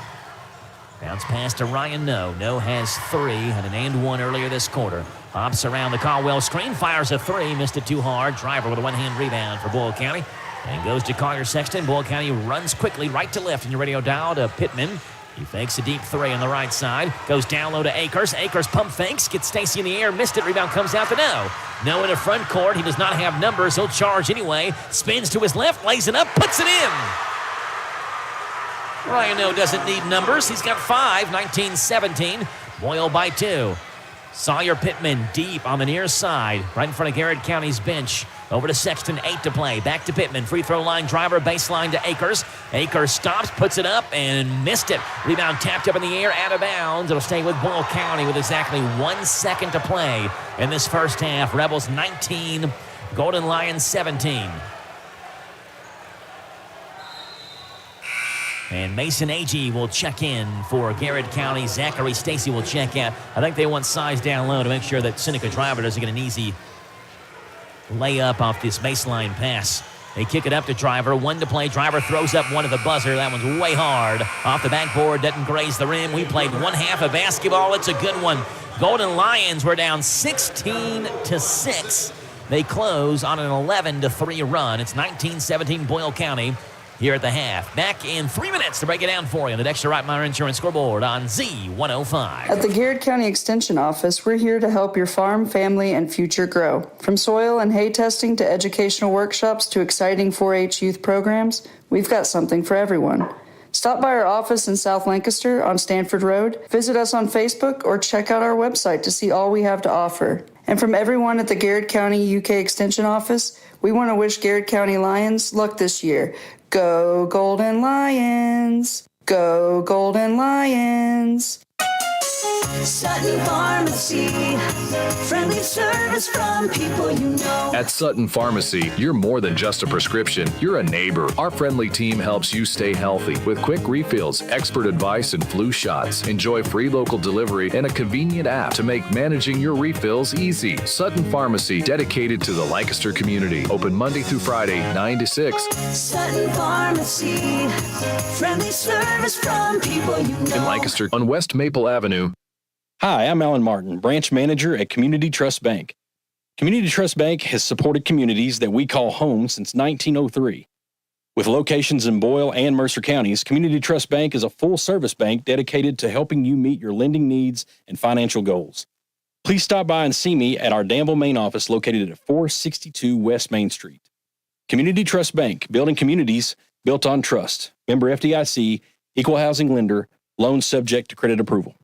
Bounce pass to Ryan No. No has 3, had an and 1 earlier this quarter. Hops around the Caldwell screen, fires a 3, missed it too hard. Driver with a one-hand rebound for Boyle County. And goes to Collier Sexton. Boyle County runs quickly right to left in your radio dial to Pittman. He fakes a deep 3 on the right side. Goes down low to Akers. Akers pump fakes, gets Stacy in the air, missed it. Rebound comes out to No. No in the front court. He does not have numbers. He'll charge anyway. Spins to his left, lays it up, puts it in. Ryan No doesn't need numbers. He's got 5, 19-17. Boyle by 2. Sawyer Pittman deep on the near side, right in front of Garrett County's bench. Over to Sexton, 8 to play. Back to Pittman. Free throw line driver, baseline to Akers. Akers stops, puts it up, and missed it. Rebound tapped up in the air, out of bounds. It'll stay with Boyle County with exactly 1 second to play in this first half. Rebels 19, Golden Lions 17. And Mason Agee will check in for Garrett County. Zachary Stacy will check out. I think they want size down low to make sure that Seneca Driver doesn't get an easy layup off this baseline pass. They kick it up to Driver. 1 to play. Driver throws up one at the buzzer. That one's way hard. Off the backboard, doesn't graze the rim. We played 1 half of basketball. It's a good one. Golden Lions were down 16-6. They close on an 11-3 run. It's 19-17 Boyle County here at the half. Back in 3 minutes to break it down for you. The Dexter Reitmeyer Insurance scoreboard on Z105. At the Garrett County Extension Office, we're here to help your farm, family, and future grow. From soil and hay testing to educational workshops to exciting 4-H youth programs, we've got something for everyone. Stop by our office in South Lancaster on Stanford Road, visit us on Facebook, or check out our website to see all we have to offer. And from everyone at the Garrett County UK Extension Office, we want to wish Garrett County Lions luck this year. Go Golden Lions! Go Golden Lions! Sutton Pharmacy, friendly service from people you know. At Sutton Pharmacy, you're more than just a prescription. You're a neighbor. Our friendly team helps you stay healthy with quick refills, expert advice, and flu shots. Enjoy free local delivery and a convenient app to make managing your refills easy. Sutton Pharmacy, dedicated to the Lancaster community. Open Monday through Friday, 9 to 6. Sutton Pharmacy, friendly service from people you know. In Lancaster on West Maple Avenue. Hi, I'm Alan Martin, branch manager at Community Trust Bank. Community Trust Bank has supported communities that we call home since 1903. With locations in Boyle and Mercer counties, Community Trust Bank is a full-service bank dedicated to helping you meet your lending needs and financial goals. Please stop by and see me at our Danville main office located at 462 West Main Street. Community Trust Bank, building communities built on trust. Member FDIC, equal housing lender, loans subject to credit approval.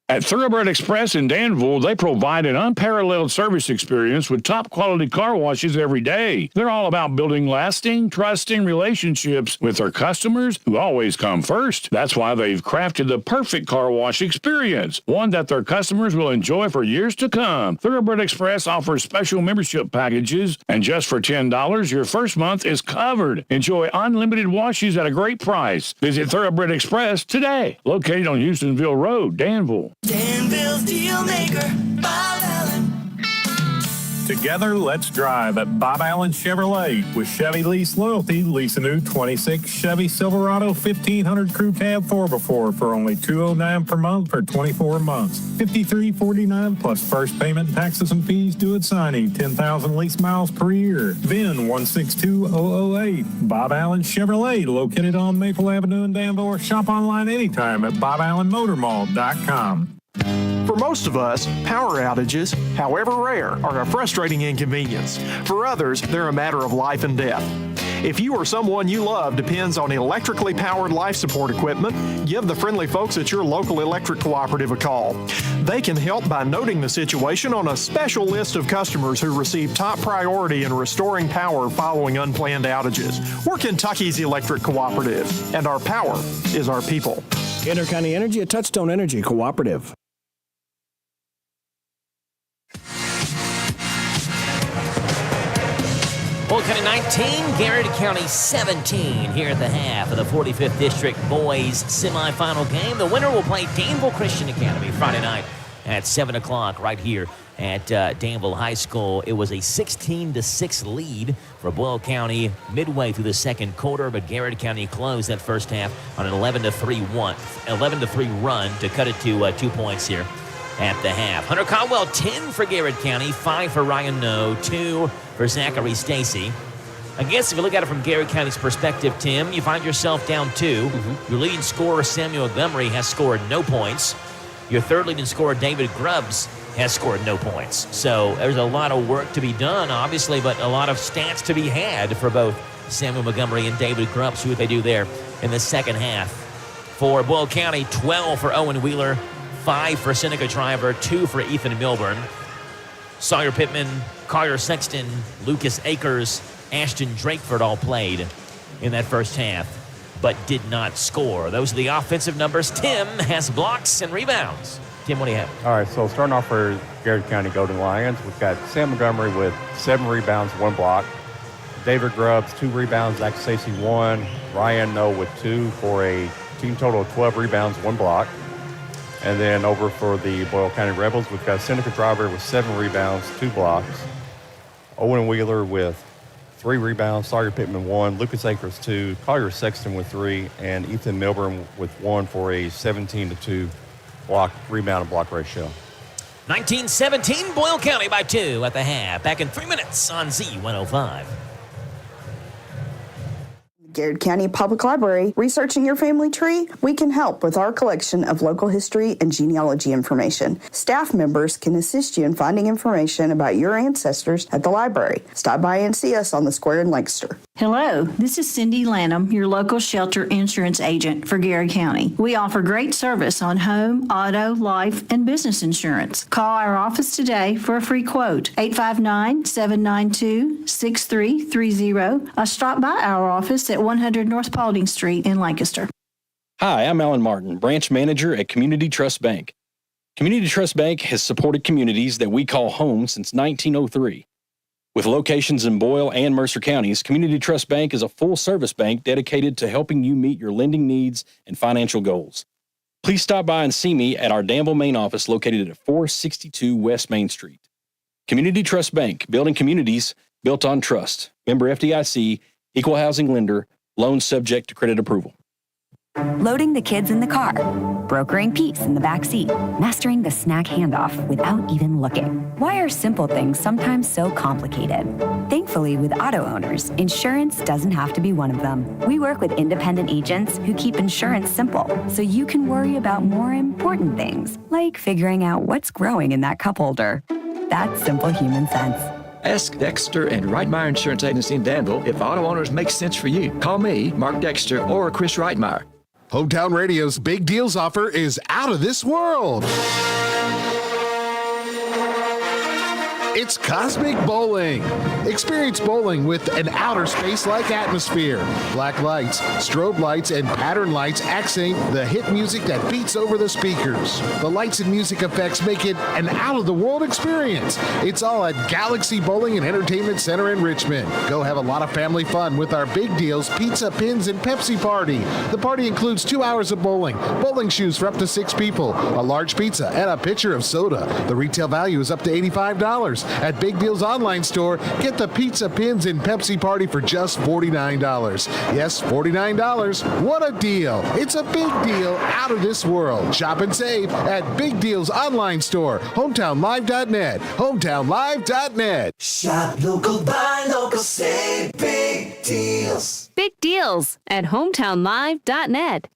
At Thoroughbred Express in Danville, they provide an unparalleled service experience with top-quality car washes every day. They're all about building lasting, trusting relationships with their customers who always come first. That's why they've crafted the perfect car wash experience, one that their customers will enjoy for years to come. Thoroughbred Express offers special membership packages, and just for $10, your first month is covered. Enjoy unlimited washes at a great price. Visit Thoroughbred Express today, located on Houstonville Road, Danville. Danville's deal maker, Bob Allen. Together, let's drive at Bob Allen Chevrolet. With Chevy Lease Loyalty, lease a new 26 Chevy Silverado 1500 Crew Cab 4x4 for only $209 per month for 24 months. $53.49 plus first payment, taxes, and fees due at signing. 10,000 lease miles per year. VIN 162008. Bob Allen Chevrolet, located on Maple Avenue in Danville, or shop online anytime at BobAllenMotorMall.com. For most of us, power outages, however rare, are a frustrating inconvenience. For others, they're a matter of life and death. If you or someone you love depends on electrically powered life support equipment, give the friendly folks at your local electric cooperative a call. They can help by noting the situation on a special list of customers who receive top priority in restoring power following unplanned outages. We're Kentucky's electric cooperative, and our power is our people. Intercounty Energy, a Touchstone Energy cooperative. Bull County 19, Garrett County 17 here at the half of the 45th District Boys semifinal game. The winner will play Danville Christian Academy Friday night at 7 o'clock right here at Danville High School. It was a 16-6 lead for Boyle County midway through the second quarter, but Garrett County closed that first half on an 11-3 run to cut it to 2 points here at the half. Hunter Caldwell, 10 for Garrett County, 5 for Ryan No, 2 for Zachary Stacy. I guess if you look at it from Garrett County's perspective, Tim, you find yourself down 2. Your leading scorer, Samuel Montgomery, has scored no points. Your third leading scorer, David Grubbs, has scored no points. So there's a lot of work to be done, obviously, but a lot of stats to be had for both Samuel Montgomery and David Grubbs. See what they do there in the second half. For Boyle County, 12 for Owen Wheeler, 5 for Seneca Driver, 2 for Ethan Milburn. Sawyer Pittman, Collier Sexton, Lucas Akers, Ashton Drakeford all played in that first half, but did not score. Those are the offensive numbers. Tim has blocks and rebounds. Tim, what do you have? All right, so starting off for Garrett County Golden Lions, we've got Sam Montgomery with 7 rebounds, 1 block. David Grubbs, 2 rebounds, Zach Stacy 1. Ryan No with 2 for a team total of 12 rebounds, 1 block. And then over for the Boyle County Rebels, we've got Seneca Driver with 7 rebounds, 2 blocks. Owen Wheeler with 3 rebounds, Sawyer Pittman 1, Lucas Akers 2, Collier Sexton with 3, and Ethan Milburn with 1 for a 17-2 rebound and block ratio. 19-17, Boyle County by 2 at the half. Back in 3 minutes on Z105. Garrett County Public Library, researching your family tree? We can help with our collection of local history and genealogy information. Staff members can assist you in finding information about your ancestors at the library. Stop by and see us on the square in Lancaster. Hello, this is Cindy Lanham, your local shelter insurance agent for Garrett County. We offer great service on home, auto, life, and business insurance. Call our office today for a free quote, 859-792-6330. Or stop by our office at 100 North Paulding Street in Lancaster. Hi, I'm Alan Martin, branch manager at Community Trust Bank. Community Trust Bank has supported communities that we call home since 1903. With locations in Boyle and Mercer counties, Community Trust Bank is a full-service bank dedicated to helping you meet your lending needs and financial goals. Please stop by and see me at our Danville main office located at 462 West Main Street. Community Trust Bank, building communities built on trust. Member FDIC, equal housing lender, loans subject to credit approval. Loading the kids in the car, brokering peace in the back seat, mastering the snack handoff without even looking. Why are simple things sometimes so complicated? Thankfully, with auto owners, insurance doesn't have to be one of them. We work with independent agents who keep insurance simple, so you can worry about more important things, like figuring out what's growing in that cup holder. That's simple human sense. Ask Dexter and Reitmeyer Insurance Agency in Danville if auto owners make sense for you. Call me, Mark Dexter, or Chris Reitmeyer. Hometown Radio's Big Deals offer is out of this world. It's Cosmic Bowling. Experience bowling with an outer space-like atmosphere. Black lights, strobe lights, and pattern lights accent the hit music that beats over the speakers. The lights and music effects make it an out-of-the-world experience. It's all at Galaxy Bowling and Entertainment Center in Richmond. Go have a lot of family fun with our Big Deals Pizza, Pins, and Pepsi party. The party includes 2 hours of bowling, bowling shoes for up to 6 people, a large pizza, and a pitcher of soda. The retail value is up to $85. At Big Deal's online store, get the Pizza, Pins, and Pepsi party for just $49. Yes, $49. What a deal. It's a big deal out of this world. Shop and save at Big Deal's online store, hometownlive.net, hometownlive.net. Shop local, buy local, save big deals. Big deals at hometownlive.net.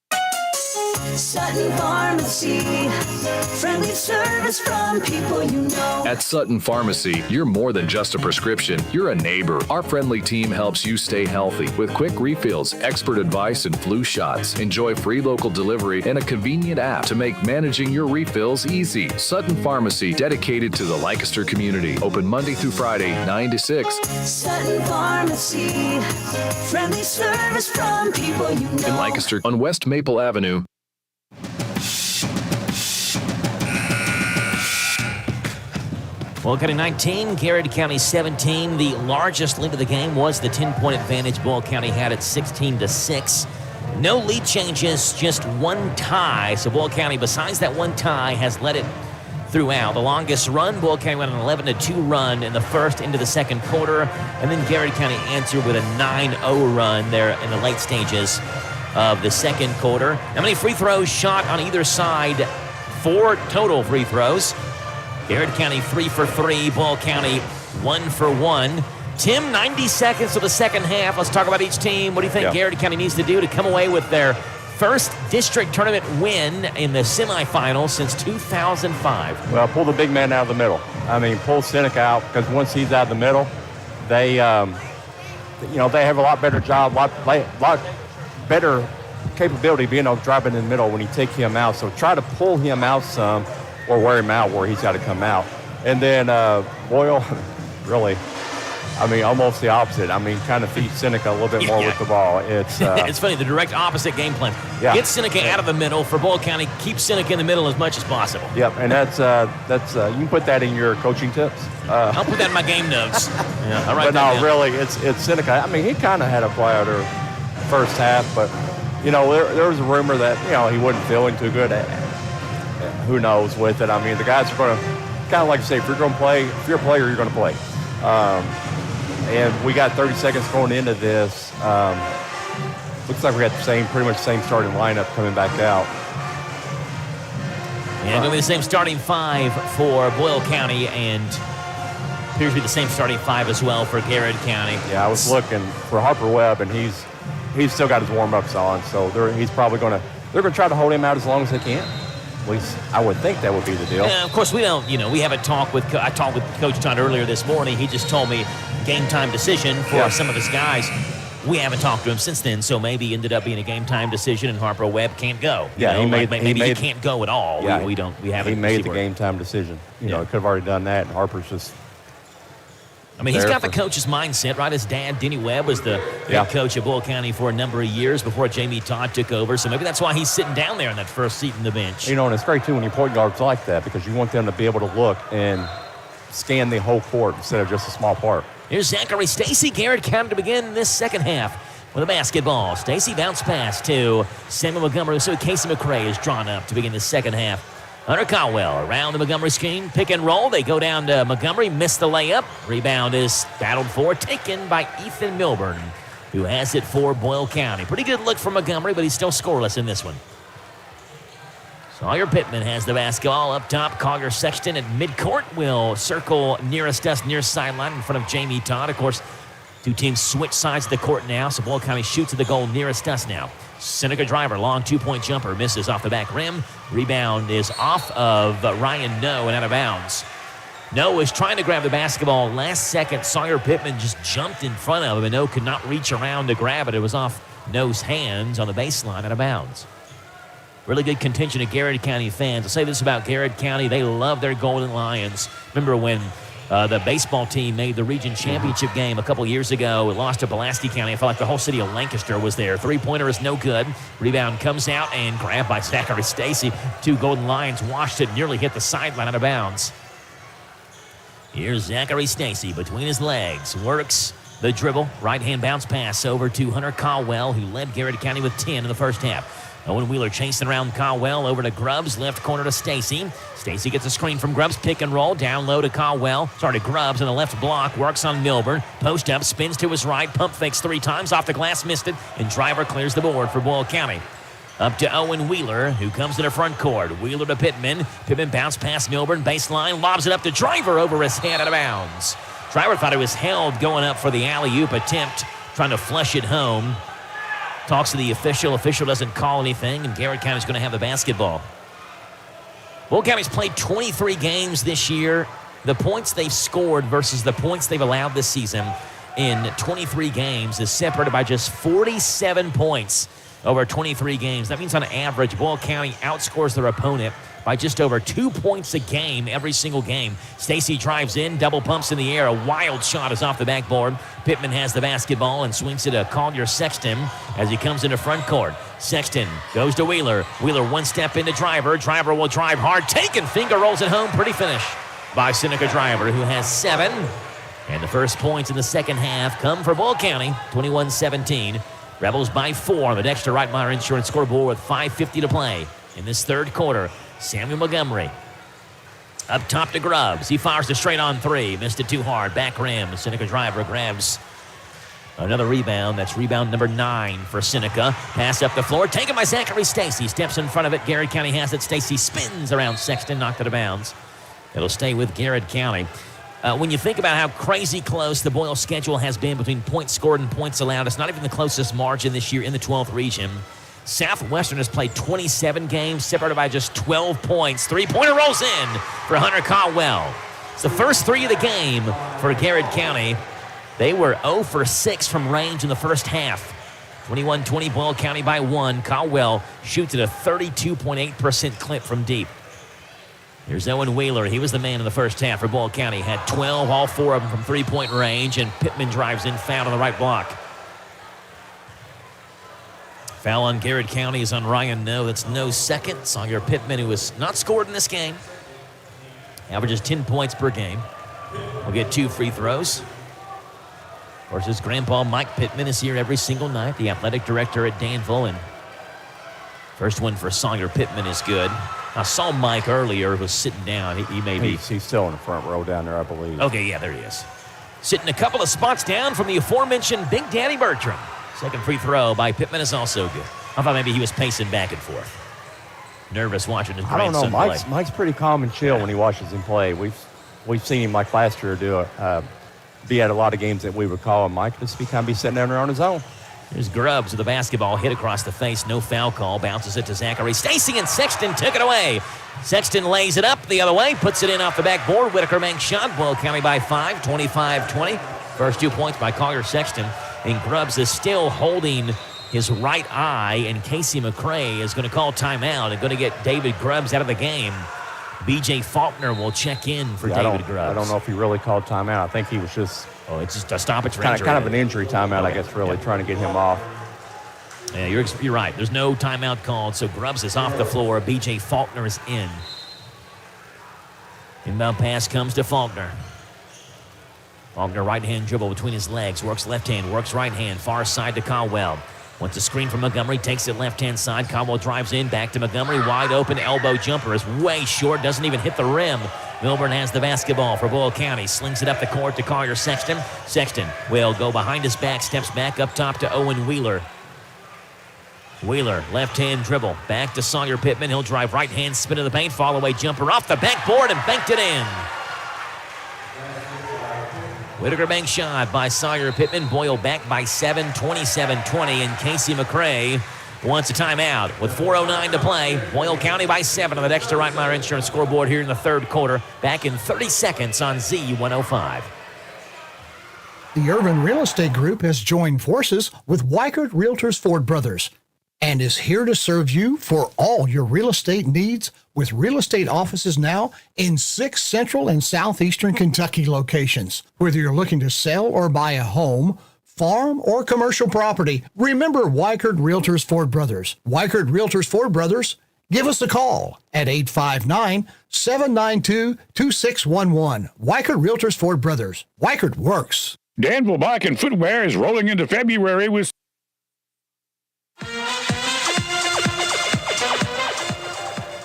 Sutton Pharmacy, friendly service from people you know. At Sutton Pharmacy, you're more than just a prescription. You're a neighbor. Our friendly team helps you stay healthy with quick refills, expert advice, and flu shots. Enjoy free local delivery and a convenient app to make managing your refills easy. Sutton Pharmacy, dedicated to the Lancaster community. Open Monday through Friday, 9 to 6. Sutton Pharmacy, friendly service from people you know. In Lancaster on West Maple Avenue. Bull County 19, Garrett County 17. The largest lead of the game was the 10-point advantage Bull County had at 16-6. No lead changes, just one tie. So Bull County, besides that one tie, has led it throughout. The longest run, Bull County went on an 11-2 run in the first into the second quarter. And then Garrett County answered with a 9-0 run there in the late stages of the second quarter. How many free throws shot on either side? 4 total free throws. Garrett County 3 for 3, Bull County 1 for 1. Tim, 90 seconds to the second half. Let's talk about each team. What do you think Garrett County needs to do to come away with their first district tournament win in the semifinals since 2005? Well, pull the big man out of the middle. I mean, pull Seneca out, because once he's out of the middle, they, they have a lot better job, lot better capability of being able to drive it in the middle when you take him out. So try to pull him out some, or wear him out where he's got to come out. And then Boyle, really, I mean, almost the opposite. I mean, kind of feed Seneca a little bit more with the ball. It's it's funny, the direct opposite game plan. Yeah. Get Seneca out of the middle for Bull County. Keep Seneca in the middle as much as possible. Yep, and that's you can put that in your coaching tips. I'll put that in my game notes. Yeah, all right. But no, really, it's Seneca. I mean, he kind of had a quieter first half, but there was a rumor that he wasn't feeling too good. Who knows with it? I mean, the guys are going to kind of like I say, if you're going to play, if you're a player, you're going to play. And we got 30 seconds going into this. Looks like we got pretty much the same starting lineup coming back out. Yeah, going to be the same starting 5 for Boyle County, and appears to be the same starting 5 as well for Garrett County. Yeah, I was looking for Harper Webb, and he's still got his warm-ups on, so he's probably going to try to hold him out as long as they can. At least I would think that would be the deal. Yeah, of course, we don't, we haven't talked with, I talked with Coach Todd earlier this morning. He just told me game time decision for some of his guys. We haven't talked to him since then, so maybe ended up being a game time decision and Harper Webb can't go. Yeah, maybe he can't go at all. Yeah, we haven't. He made the game time decision. He could have already done that, and Harper's just. I mean, he's got the coach's mindset, right? His dad, Denny Webb, was the head coach of Bull County for a number of years before Jamie Todd took over. So maybe that's why he's sitting down there in that first seat in the bench. And it's great, too, when your point guards like that, because you want them to be able to look and scan the whole court instead of just a small part. Here's Zachary Stacy, Garrett County to begin this second half with a basketball. Stacy bounce pass to Samuel Montgomery. So Casey McCray is drawn up to begin the second half. Hunter Caldwell around the Montgomery scheme. Pick and roll. They go down to Montgomery. Missed the layup. Rebound is battled for. Taken by Ethan Milburn, who has it for Boyle County. Pretty good look for Montgomery, but he's still scoreless in this one. Sawyer Pittman has the basketball up top. Collier Sexton at midcourt will circle nearest us, near sideline in front of Jamie Todd. Of course, two teams switch sides of the court now, so Boyle County shoots at the goal nearest us now. Seneca driver, long two-point jumper, misses off the back rim. Rebound is off of Ryan Noe and out of bounds. Noe was trying to grab the basketball last second. Sawyer Pittman just jumped in front of him, and Noe could not reach around to grab it. It was off Noe's hands on the baseline, out of bounds. Really good contingent of Garrett County fans. I'll say this about Garrett County. They love their Golden Lions. Remember when the baseball team made the region championship game a couple years ago. It lost to Pulaski County. I felt like the whole city of Lancaster was there. Three-pointer is no good. Rebound comes out and grabbed by Zachary Stacy. Two Golden Lions washed it, nearly hit the sideline out of bounds. Here's Zachary Stacy between his legs. Works the dribble. Right-hand bounce pass over to Hunter Caldwell, who led Garrett County with 10 in the first half. Owen Wheeler chasing around Caldwell, over to Grubbs, left corner to Stacy. Stacy gets a screen from Grubbs, pick and roll, down low to Grubbs in the left block, works on Milburn, post up, spins to his right, pump fakes 3 times, off the glass, missed it, and driver clears the board for Boyle County. Up to Owen Wheeler, who comes to the front court. Wheeler to Pittman. Pittman bounce past Milburn, baseline, lobs it up to Driver over his head, out of bounds. Driver thought it was held going up for the alley-oop attempt, trying to flush it home. Talks to the official. Official doesn't call anything, and Garrett County's going to have the basketball. Bull County's played 23 games this year. The points they've scored versus the points they've allowed this season in 23 games is separated by just 47 points over 23 games. That means on average, Bull County outscores their opponent by just over 2 points a game every single game. Stacy drives in, double pumps in the air. A wild shot is off the backboard. Pittman has the basketball and swings it to Collier Sexton as he comes into front court. Sexton goes to Wheeler. Wheeler one step into Driver. Driver will drive hard. Taken finger rolls it home. Pretty finish by Seneca Driver, who has 7. And the first points in the second half come for Bull County, 21-17. Rebels by 4 on the Dexter Reitmeyer Insurance scoreboard with 5:50 to play in this third quarter. Samuel Montgomery up top to Grubbs. He fires a straight on 3. Missed it too hard. Back rim. Seneca Driver grabs another rebound. That's rebound number 9 for Seneca. Pass up the floor. Taken by Zachary Stacy. Steps in front of it. Garrett County has it. Stacy spins around Sexton. Knocked it out of bounds. It'll stay with Garrett County. When you think about how crazy close the Boyle schedule has been between points scored and points allowed, it's not even the closest margin this year in the 12th region. Southwestern has played 27 games, separated by just 12 points. Three-pointer rolls in for Hunter Caldwell. It's the first 3 of the game for Garrett County. They were 0 for 6 from range in the first half. 21-20, Boyle County by 1. Caldwell shoots at a 32.8% clip from deep. Here's Owen Wheeler. He was the man in the first half for Boyle County. Had 12, all 4 of them from three-point range, and Pittman drives in, foul on the right block. Foul on Garrett County is on Ryan No. That's No second. Sawyer Pittman, who has not scored in this game, averages 10 points per game. Will get 2 free throws. Of course, his grandpa, Mike Pittman, is here every single night, the athletic director at Danville. And first one for Sawyer Pittman is good. I saw Mike earlier, was sitting down. He may be. He's still in the front row down there, I believe. Okay, yeah, there he is. Sitting a couple of spots down from the aforementioned Big Daddy Bertram. Second free throw by Pittman is also good. I thought maybe he was pacing back and forth. Nervous watching his grandson play. Mike's pretty calm and chill when he watches him play. We've seen him like last year be at a lot of games that we would call him. Mike just kind of be sitting down there on his own. There's Grubbs with the basketball hit across the face. No foul call. Bounces it to Zachary Stacy, and Sexton took it away. Sexton lays it up the other way, puts it in off the backboard. Whitaker bank shot. Boyle County by 5, 25-20. First 2 points by Collier Sexton. And Grubbs is still holding his right eye, and Casey McCray is going to call timeout and going to get David Grubbs out of the game. B.J. Faulkner will check in for David Grubbs. I don't know if he really called timeout. I think he was just... Oh, it's just a stoppage for injury. Kind of an injury timeout, I guess, really, trying to get him off. Yeah, you're right. There's no timeout called, so Grubbs is off the floor. B.J. Faulkner is in. Inbound pass comes to Faulkner. Faulkner right-hand dribble between his legs. Works left hand, works right hand. Far side to Caldwell. Wants a screen from Montgomery. Takes it left-hand side. Caldwell drives in. Back to Montgomery. Wide open elbow jumper is way short. Doesn't even hit the rim. Milburn has the basketball for Boyle County. Slings it up the court to Collier Sexton. Sexton will go behind his back. Steps back up top to Owen Wheeler. Wheeler, left-hand dribble. Back to Sawyer Pittman. He'll drive right-hand, spin to the paint. Fall-away jumper off the backboard and banked it in. Whitaker bank shot by Sawyer Pittman. Boyle back by 7, 27-20. And Casey McCray wants a timeout with 4:09 to play. Boyle County by 7 on the Dexter Reitmeyer Insurance scoreboard here in the third quarter. Back in 30 seconds on Z105. The Urban Real Estate Group has joined forces with Weichert Realtors Ford Brothers and is here to serve you for all your real estate needs with real estate offices now in 6 central and southeastern Kentucky locations. Whether you're looking to sell or buy a home, farm, or commercial property, remember Weichert Realtors Ford Brothers. Weichert Realtors Ford Brothers, give us a call at 859-792-2611. Weichert Realtors Ford Brothers. Weichert works. Danville Bike and Footwear is rolling into February with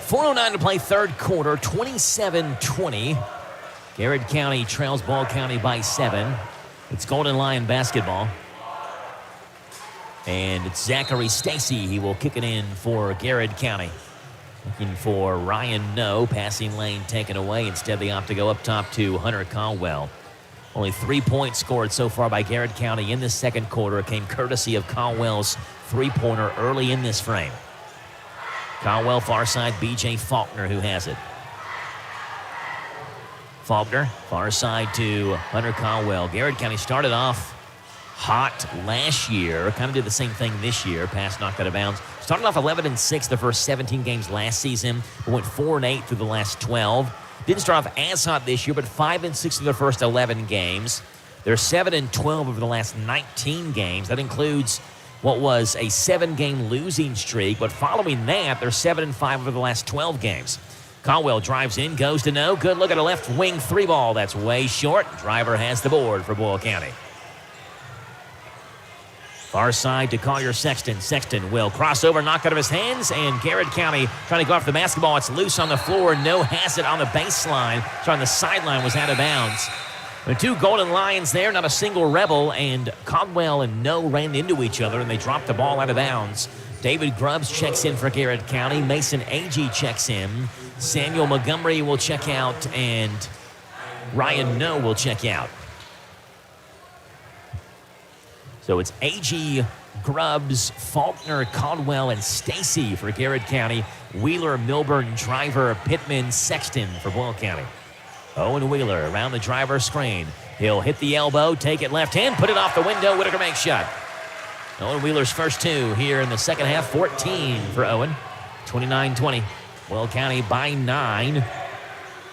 4:09 to play third quarter, 27-20. Garrett County trails Boyle County by 7. It's Golden Lion basketball. And it's Zachary Stacy. He will kick it in for Garrett County. Looking for Ryan No. Passing lane taken away. Instead, they opt to go up top to Hunter Caldwell. Only 3 points scored so far by Garrett County in the second quarter. It came courtesy of Caldwell's three-pointer early in this frame. Caldwell, far side, B.J. Faulkner who has it. Faulkner, far side to Hunter Caldwell. Garrett County started off hot last year. Kind of did the same thing this year. Pass knocked out of bounds. Started off 11-6 the first 17 games last season. Went 4-8 through the last 12. Didn't start off as hot this year, but 5-6 through the first 11 games. They're 7-12 over the last 19 games. That includes what was a 7-game losing streak, but following that, they're 7-5 over the last 12 games. Caldwell drives in, goes to no. Good look at a left wing three ball. That's way short. Driver has the board for Boyle County. Far side to Collier Sexton. Sexton will cross over, knock out of his hands, and Garrett County trying to go after the basketball. It's loose on the floor. No has it on the baseline. So on the sideline was out of bounds. The two Golden Lions there, not a single rebel, and Caldwell and No ran into each other, and they dropped the ball out of bounds. David Grubbs checks in for Garrett County. Mason Agee checks in. Samuel Montgomery will check out, and Ryan No will check out. So it's Agee, Grubbs, Faulkner, Caldwell, and Stacy for Garrett County. Wheeler, Milburn, Driver, Pittman, Sexton for Boyle County. Owen Wheeler around the driver screen. He'll hit the elbow, take it left hand, put it off the window. Whitaker makes shot. Owen Wheeler's first two here in the second half. 14 for Owen. 29-20. Boyle County by 9.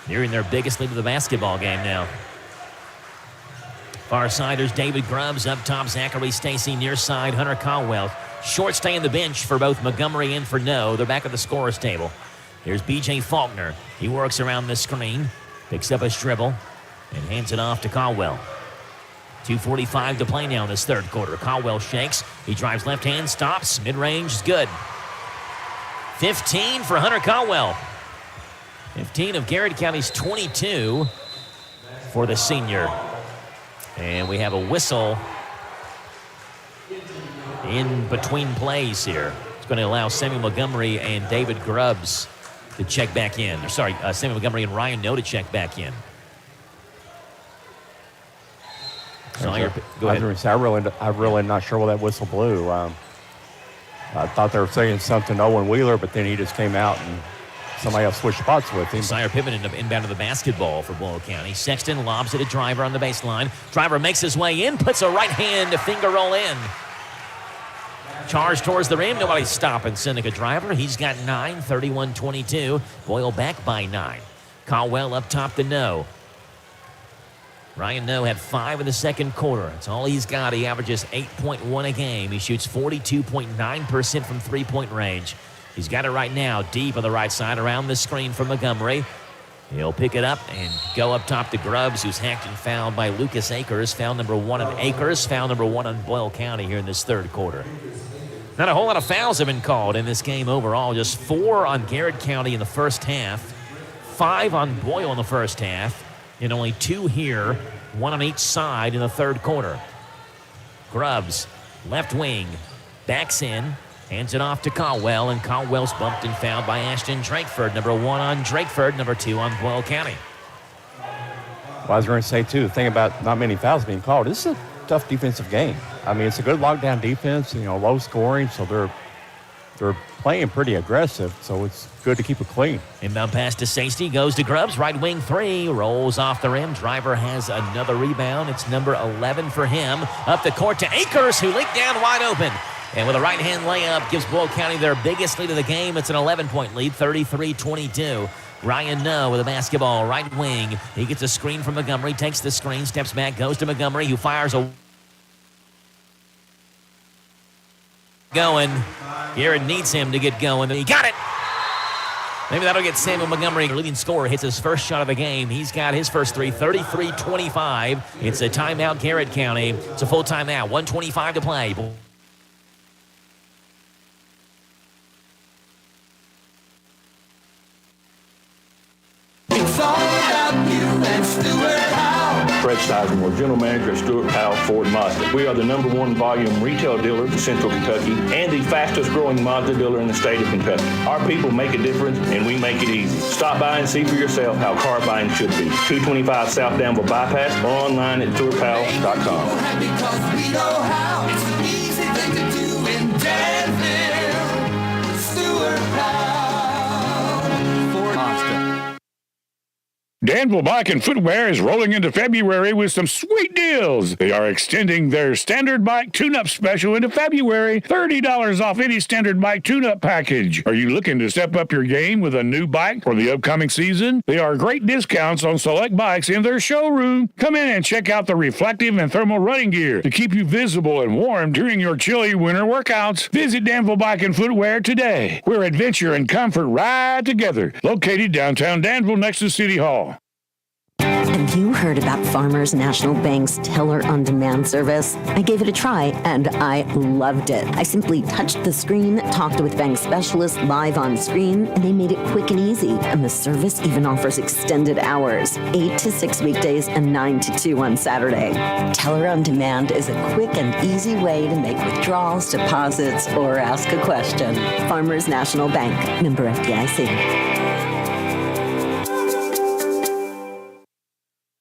Nearing their biggest lead of the basketball game now. Far side, there's David Grubbs. Up top, Zachary Stacy. Near side, Hunter Caldwell. Short stay on the bench for both Montgomery and for No. They're back at the scorer's table. Here's B.J. Faulkner. He works around the screen. Picks up his dribble and hands it off to Caldwell. 2:45 to play now in this third quarter. Caldwell shakes. He drives left hand, stops. Mid-range is good. 15 for Hunter Caldwell. 15 of Garrett County's 22 for the senior. And we have a whistle in between plays here. It's going to allow Samuel Montgomery and David Grubbs to check back in. Sorry, Samuel Montgomery and Ryan No to check back in. Sawyer, go ahead. I'm really not sure what that whistle blew. I thought they were saying something to Owen Wheeler, but then he just came out and somebody else switched spots with him. Sire Pittman ended up inbound to the basketball for Boyle County. Sexton lobs it to Driver on the baseline. Driver makes his way in, puts a right hand to finger roll in. Charge towards the rim. Nobody stopping Seneca Driver. He's got 9, 31-22. Boyle back by 9. Caldwell up top to No. Ryan No had 5 in the second quarter. That's all he's got. He averages 8.1 a game. He shoots 42.9% from three-point range. He's got it right now, deep on the right side, around the screen from Montgomery. He'll pick it up and go up top to Grubbs, who's hacked and fouled by Lucas Akers. Foul number 1 on Akers. Foul number 1 on Boyle County here in this third quarter. Not a whole lot of fouls have been called in this game overall. Just 4 on Garrett County in the first half. 5 on Boyle in the first half. And only 2 here, 1 on each side in the third quarter. Grubbs, left wing, backs in, hands it off to Caldwell, and Caldwell's bumped and fouled by Ashton Drakeford. Number 1 on Drakeford, number 2 on Boyle County. Well, I was going to say, too, the thing about not many fouls being called, this is a tough defensive game. I mean, it's a good lockdown defense, low scoring, so they're playing pretty aggressive, so it's good to keep it clean. Inbound pass to Safety, goes to Grubbs, right wing 3, rolls off the rim. Driver has another rebound. It's number 11 for him. Up the court to Akers, who leaked down wide open. And with a right-hand layup, gives Boyle County their biggest lead of the game. It's an 11-point lead, 33-22. Ryan No with a basketball, right wing. He gets a screen from Montgomery, takes the screen, steps back, goes to Montgomery, who fires a going. Garrett needs him to get going. He got it. Maybe that'll get Samuel Montgomery, the leading scorer, hits his first shot of the game. He's got his first 3, 33-25. It's a timeout, Garrett County. It's a full timeout, 1:25 to play. It's all about you and Stuart Howe. Fred Sizemore, General Manager at Stewart Powell Ford Mazda. We are the #1 volume retail dealer in Central Kentucky and the fastest growing Mazda dealer in the state of Kentucky. Our people make a difference and we make it easy. Stop by and see for yourself how car buying should be. 225 South Danville Bypass or online at stewartpowell.com. Because we know how. It's an easy thing to do in Danville. Stewart Powell. Ford Mazda. Danville Bike and Footwear is rolling into February with some sweet deals. They are extending their standard bike tune-up special into February. $30 off any standard bike tune-up package. Are you looking to step up your game with a new bike for the upcoming season? They are great discounts on select bikes in their showroom. Come in and check out the reflective and thermal running gear to keep you visible and warm during your chilly winter workouts. Visit Danville Bike and Footwear today, where adventure and comfort ride together. Located downtown Danville next to City Hall. Have you heard about Farmers National Bank's Teller on Demand service? I gave it a try and I loved it. I simply touched the screen, talked with bank specialists live on screen, and they made it quick and easy. And the service even offers extended hours, 8 to 6 weekdays and 9 to 2 on Saturday. Teller on Demand is a quick and easy way to make withdrawals, deposits, or ask a question. Farmers National Bank, member FDIC.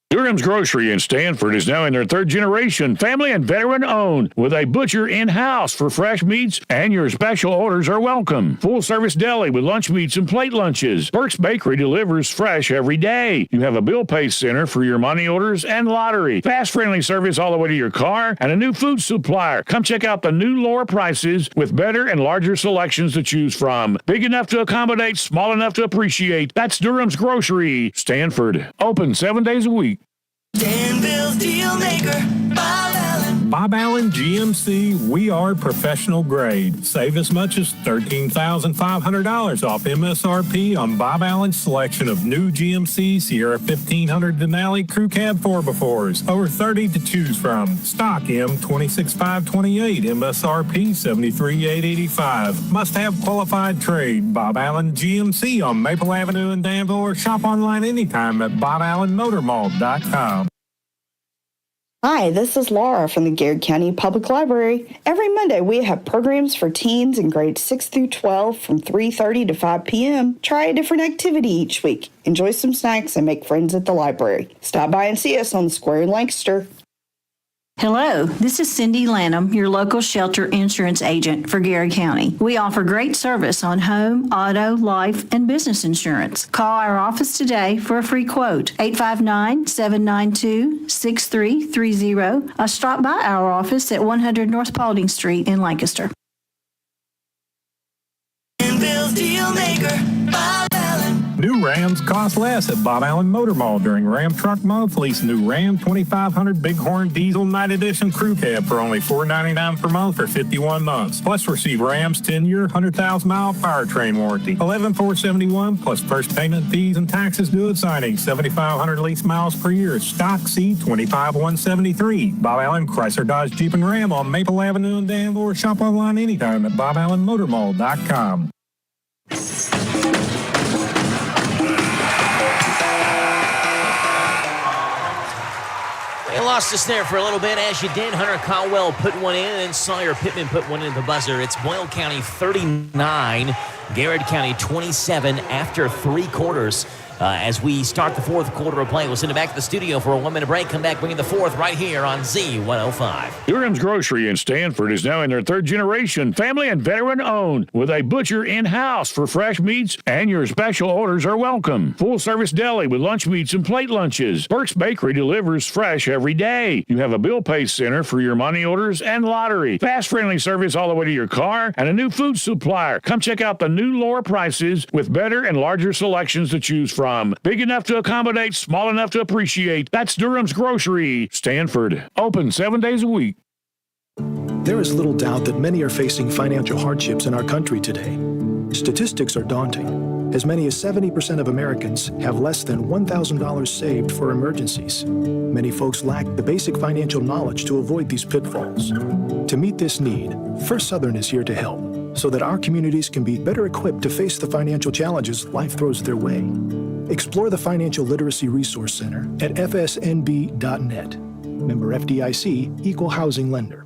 Durham's Grocery in Stanford is now in their third generation, family and veteran owned, with a butcher in-house for fresh meats, and your special orders are welcome. Full service deli with lunch meats and plate lunches. Burke's Bakery delivers fresh every day. You have a bill pay center for your money orders and lottery. Fast friendly service all the way to your car, and a new food supplier. Come check out the new lower prices with better and larger selections to choose from. Big enough to accommodate, small enough to appreciate. That's Durham's Grocery, Stanford. Open 7 days a week. Danville's deal maker, Bob Allen. Bob Allen GMC, we are professional grade. Save as much as $13,500 off MSRP on Bob Allen's selection of new GMC Sierra 1500 Denali Crew Cab 4x4s. Over 30 to choose from. Stock M26528, MSRP $73,885. Must have qualified trade. Bob Allen GMC on Maple Avenue in Danville, or shop online anytime at BobAllenMotorMall.com. Hi, this is Laura from the Garrett County Public Library. Every Monday we have programs for teens in grades 6 through 12 from 3:30 to 5 p.m. Try a different activity each week. Enjoy some snacks and make friends at the library. Stop by and see us on the square in Lancaster. Hello, this is Cindy Lanham, your local shelter insurance agent for Garrett County. We offer great service on home, auto, life, and business insurance. Call our office today for a free quote, 859-792-6330, or stop by our office at 100 North Paulding Street in Lancaster. Danville's deal maker, Bob Allen. New Rams cost less at Bob Allen Motor Mall during Ram Truck Month. Lease new Ram 2500 Bighorn Diesel Night Edition Crew Cab for only $499 per month for 51 months. Plus receive Ram's 10-year, 100,000-mile powertrain warranty. $11,471 plus first payment, fees, and taxes due at signing. 7,500 lease miles per year. Stock C 25,173. Bob Allen Chrysler Dodge Jeep and Ram on Maple Avenue in Danville, or shop online anytime at BobAllenMotorMall.com. They lost us there for a little bit, as you did. Hunter Caldwell put one in, and then Sawyer Pittman put one in the buzzer. It's Boyle County 39, Garrett County 27 after 3 quarters. As we start the fourth quarter of play, we'll send it back to the studio for a 1-minute break. Come back, bringing the fourth right here on Z105. Durham's Grocery in Stanford is now in their third generation, family and veteran owned, with a butcher in-house for fresh meats, and your special orders are welcome. Full service deli with lunch meats and plate lunches. Burke's Bakery delivers fresh every day. You have a bill pay center for your money orders and lottery. Fast friendly service all the way to your car, and a new food supplier. Come check out the new lower prices with better and larger selections to choose from. Big enough to accommodate, small enough to appreciate. That's Durham's Grocery, Stanford. Open 7 days a week. There is little doubt that many are facing financial hardships in our country today. Statistics are daunting. As many as 70% of Americans have less than $1,000 saved for emergencies. Many folks lack the basic financial knowledge to avoid these pitfalls. To meet this need, First Southern is here to help. so that our communities can be better equipped to face the financial challenges life throws their way. Explore the Financial Literacy Resource Center at fsnb.net. Member FDIC, Equal Housing Lender.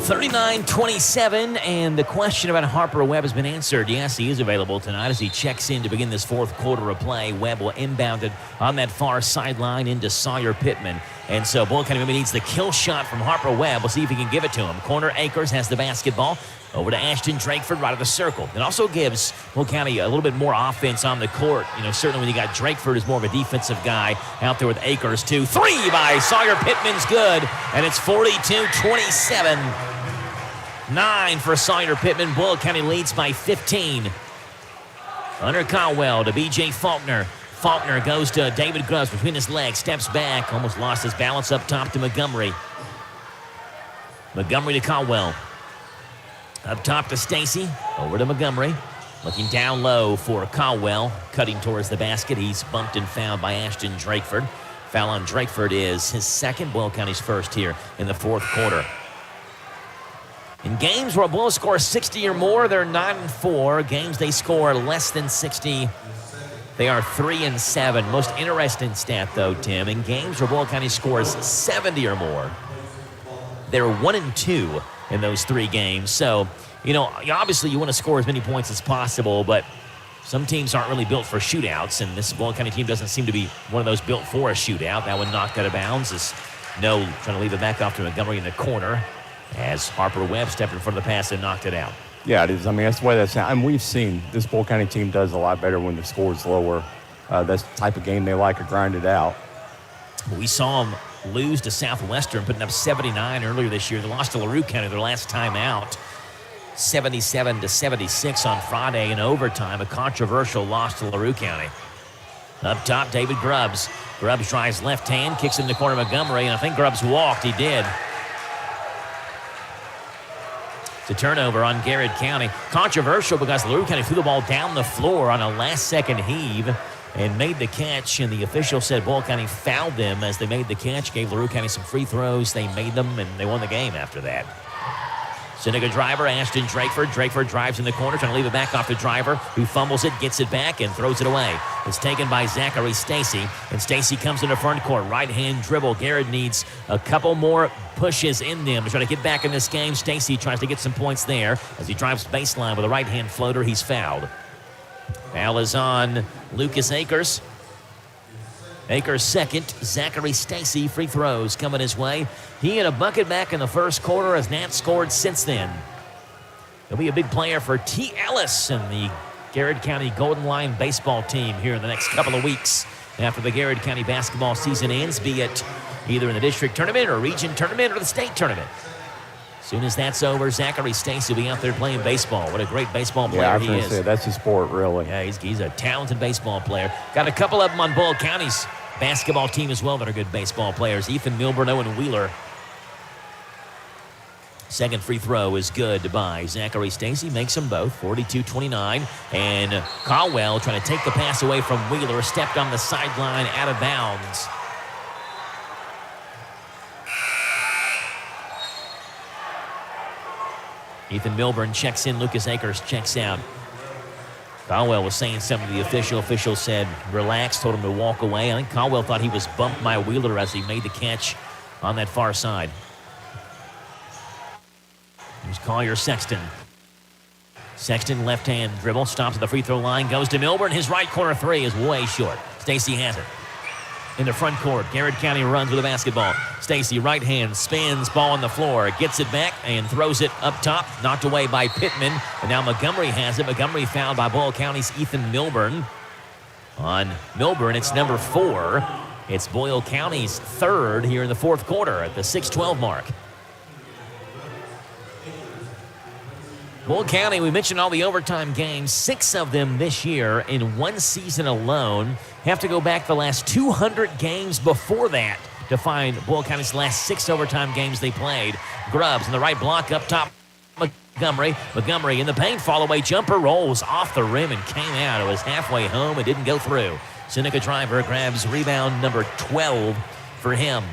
$39-27, and the question about Harper Webb has been answered. Yes, he is available tonight as he checks in to begin this fourth quarter of play. Webb will inbound it on that far sideline into Sawyer Pittman. And so Boyle County maybe needs the kill shot from Harper Webb. We'll see if he can give it to him. Corner Akers has the basketball. Over to Ashton Drakeford, right of the circle. It also gives Boyle County a little bit more offense on the court. You know, certainly when you got Drakeford as more of a defensive guy out there with Akers too. 3 by Sawyer Pittman's good, and it's 42-27. 9 for Sawyer Pittman. Boyle County leads by 15. Hunter Caldwell to B.J. Faulkner. Faulkner goes to David Grubbs between his legs, steps back, almost lost his balance up top to Montgomery. Montgomery to Caldwell. Up top to Stacy, over to Montgomery. Looking down low for Caldwell, cutting towards the basket. He's bumped and fouled by Ashton Drakeford. Foul on Drakeford is his second, Boyle County's first here in the fourth quarter. In games where Boyle scores 60 or more, they're 9-4. Games they score less than 60, they are 3-7. Most interesting stat, though, Tim, in games where Boyle County scores 70 or more, they're 1-2 in those 3 games. So, you know, obviously you want to score as many points as possible, but some teams aren't really built for shootouts, and this Boyle County team doesn't seem to be one of those built for a shootout. That one knocked out of bounds as No trying to leave it back off to Montgomery in the corner as Harper Webb stepped in front of the pass and knocked it out. Yeah, it is. I mean, that's the way that's. And we've seen this Boyle County team does a lot better when the score is lower. That's the type of game they like to grind it out. We saw them lose to Southwestern, putting up 79 earlier this year. They lost to LaRue County their last time out, 77-76 on Friday in overtime. A controversial loss to LaRue County. Up top, David Grubbs. Grubbs tries left hand, kicks in the corner of Montgomery, and I think Grubbs walked. He did. It's a turnover on Garrett County. Controversial because LaRue County threw the ball down the floor on a last-second heave and made the catch, and the official said Boyle County fouled them as they made the catch, gave LaRue County some free throws. They made them, and they won the game after that. Seneca driver, Ashton Drakeford. Drakeford drives in the corner, trying to leave it back off the driver, who fumbles it, gets it back, and throws it away. It's taken by Zachary Stacy, and Stacy comes into front court. Right-hand dribble. Garrett needs a couple more pushes in them to try to get back in this game. Stacy tries to get some points there as he drives baseline with a right-hand floater. He's fouled. Foul is on Lucas Akers. Akers second. Zachary Stacy, free throws coming his way. He had a bucket back in the first quarter as Nat scored since then. He'll be a big player for T. Ellis and the Garrett County Golden Line baseball team here in the next couple of weeks after the Garrett County basketball season ends, be it either in the district tournament or region tournament or the state tournament. As soon as that's over, Zachary Stacy will be out there playing baseball. What a great baseball player he is. Say, that's his sport, really. Yeah, he's a talented baseball player. Got a couple of them on Boyle County's basketball team as well that are good baseball players. Ethan Milburn, Owen Wheeler. Second free throw is good by Zachary Stacy. Makes them both, 42-29. And Caldwell trying to take the pass away from Wheeler. Stepped on the sideline, out of bounds. Ethan Milburn checks in. Lucas Akers checks out. Caldwell was saying something to the official. Official said, relax, told him to walk away. I think Caldwell thought he was bumped by Wheeler as he made the catch on that far side. Here's Collier Sexton. Sexton left-hand dribble, stops at the free throw line, goes to Milburn. His right corner three is way short. Stacy has it. In the front court, Garrett County runs with the basketball. Stacy, right hand, spins, ball on the floor, gets it back and throws it up top, knocked away by Pittman. And now Montgomery has it. Montgomery fouled by Boyle County's Ethan Milburn. On Milburn, it's number 4. It's Boyle County's third here in the fourth quarter at the 6:12 mark. Boyle County, we mentioned all the overtime games, 6 of them this year in one season alone. Have to go back the last 200 games before that to find Boyle County's last 6 overtime games they played. Grubbs in the right block up top. Montgomery in the paint, fall away jumper, rolls off the rim and came out. It was halfway home. It didn't go through. Seneca driver grabs rebound number 12 for him.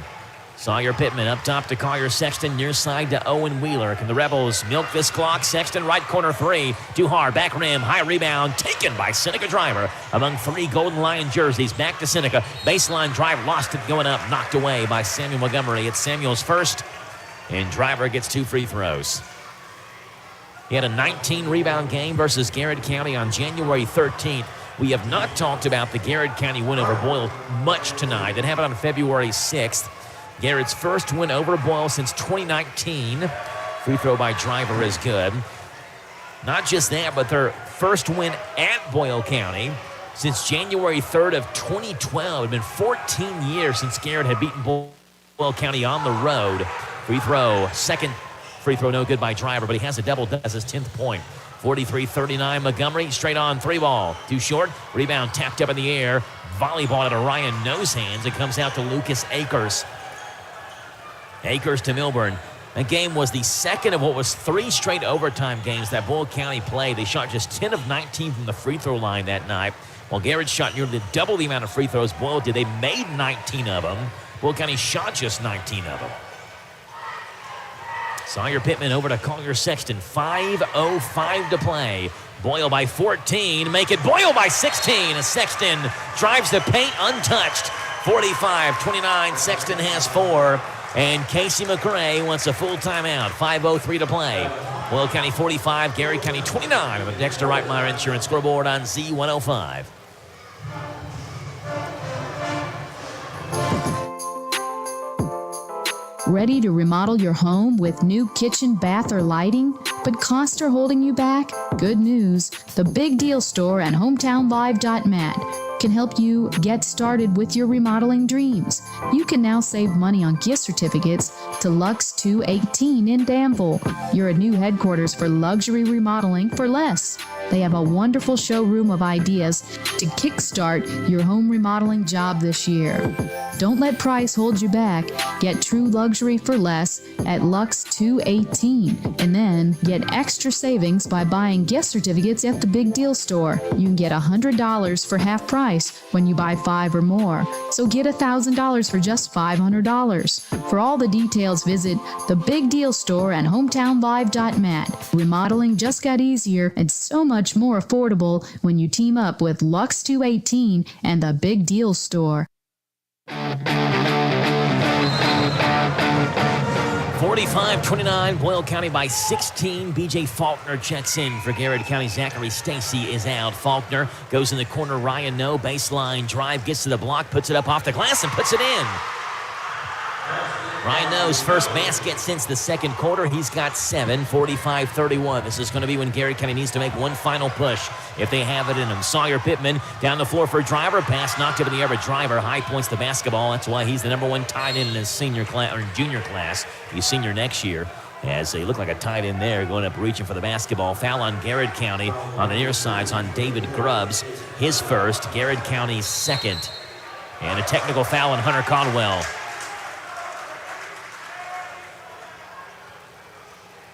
Sawyer Pittman up top to Collier Sexton, near side to Owen Wheeler. Can the Rebels milk this clock? Sexton, right corner three. Too hard, back rim, high rebound, taken by Seneca Driver. Among three Golden Lion jerseys, back to Seneca. Baseline drive, lost it going up, knocked away by Samuel Montgomery. It's Samuel's first, and Driver gets 2 free throws. He had a 19-rebound game versus Garrett County on January 13th. We have not talked about the Garrett County win over Boyle much tonight. It happened on February 6th. Garrett's first win over Boyle since 2019. Free throw by Driver is good. Not just that, but their first win at Boyle County since January 3rd of 2012. It had been 14 years since Garrett had beaten Boyle County on the road. Free throw, second free throw no good by Driver, but he has a double, does his 10th point. 43-39 Montgomery, straight on 3-ball. Too short, rebound tapped up in the air. Volleyball out of Ryan Nose hands. It comes out to Lucas Akers. Akers to Milburn. That game was the second of what was 3 straight overtime games that Boyle County played. They shot just 10 of 19 from the free throw line that night. While Garrett shot nearly double the amount of free throws Boyle did. They made 19 of them. Boyle County shot just 19 of them. Sawyer Pittman over to Collier Sexton. 5:05 to play. Boyle by 14. Make it Boyle by 16. As Sexton drives the paint untouched. 45-29. Sexton has 4. And Casey McRae wants a full timeout. 5:03 to play. Boyle County 45, Garrett County 29 on the Dexter Reitmeyer Insurance scoreboard on Z105. Ready to remodel your home with new kitchen, bath, or lighting, but costs are holding you back? Good news. The Big Deal Store and HometownLive.net can help you get started with your remodeling dreams. You can now save money on gift certificates to Lux 218 in Danville. You're a new headquarters for luxury remodeling for less. They have a wonderful showroom of ideas to kickstart your home remodeling job this year. Don't let price hold you back. Get true luxury for less at Lux 218, and then get extra savings by buying gift certificates at the Big Deal Store. You can get $100 for half price when you buy 5 or more. So get $1,000 for just $500. For all the details, visit the Big Deal Store and HometownLive.net. Remodeling just got easier and so much more affordable when you team up with Lux 218 and the Big Deal Store. 45-29, Boyle County by 16. B.J. Faulkner checks in for Garrett County. Zachary Stacy is out. Faulkner goes in the corner. Ryan No, baseline drive, gets to the block, puts it up off the glass, and puts it in. Ryan No's first basket since the second quarter. He's got 7, 45-31. This is going to be when Garrett County needs to make one final push if they have it in them. Sawyer Pittman down the floor for Driver. Pass knocked up in the air, but Driver high points the basketball. That's why he's the number 1 tight end in his senior class or junior class. He's senior next year. As they look like a tight end there, going up reaching for the basketball. Foul on Garrett County on the near sides on David Grubbs. His first, Garrett County's second. And a technical foul on Hunter Caldwell.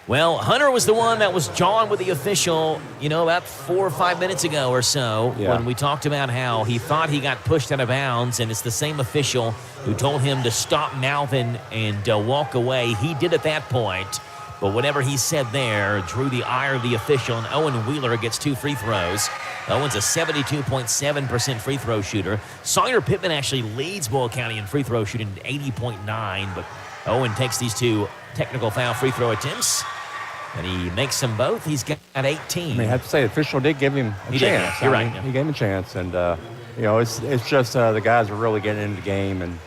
Well, Hunter was the one that was jawing with the official, about 4 or 5 minutes ago or so, when we talked about how he thought he got pushed out of bounds, and it's the same official who told him to stop mouthing and walk away. He did at that point, but whatever he said there drew the ire of the official, and Owen Wheeler gets 2 free throws. Owen's a 72.7% free throw shooter. Sawyer Pittman actually leads Boyle County in free throw shooting at 80.9, but Owen takes these 2 technical foul free throw attempts, and he makes them both. He's got 18. I have to say, the official did give him a chance. You're right. He gave him a chance, and it's just the guys are really getting into the game, and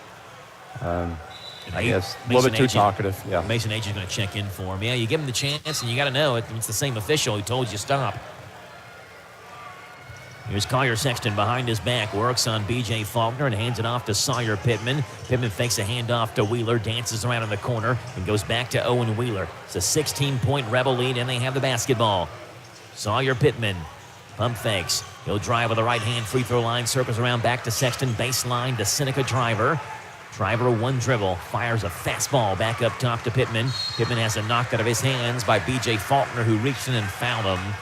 I guess a little bit too talkative. Yeah, Mason Agent's going to check in for him. Yeah, you give him the chance, and you got to know it's the same official who told you stop. Here's Collier Sexton behind his back, works on B.J. Faulkner and hands it off to Sawyer Pittman. Pittman fakes a handoff to Wheeler, dances around in the corner, and goes back to Owen Wheeler. It's a 16-point Rebel lead, and they have the basketball. Sawyer Pittman, pump fakes. He'll drive with the right hand, free throw line, circles around back to Sexton, baseline to Seneca Driver. Driver, 1 dribble, fires a fastball back up top to Pittman. Pittman has it knocked out of his hands by B.J. Faulkner, who reached in and fouled him.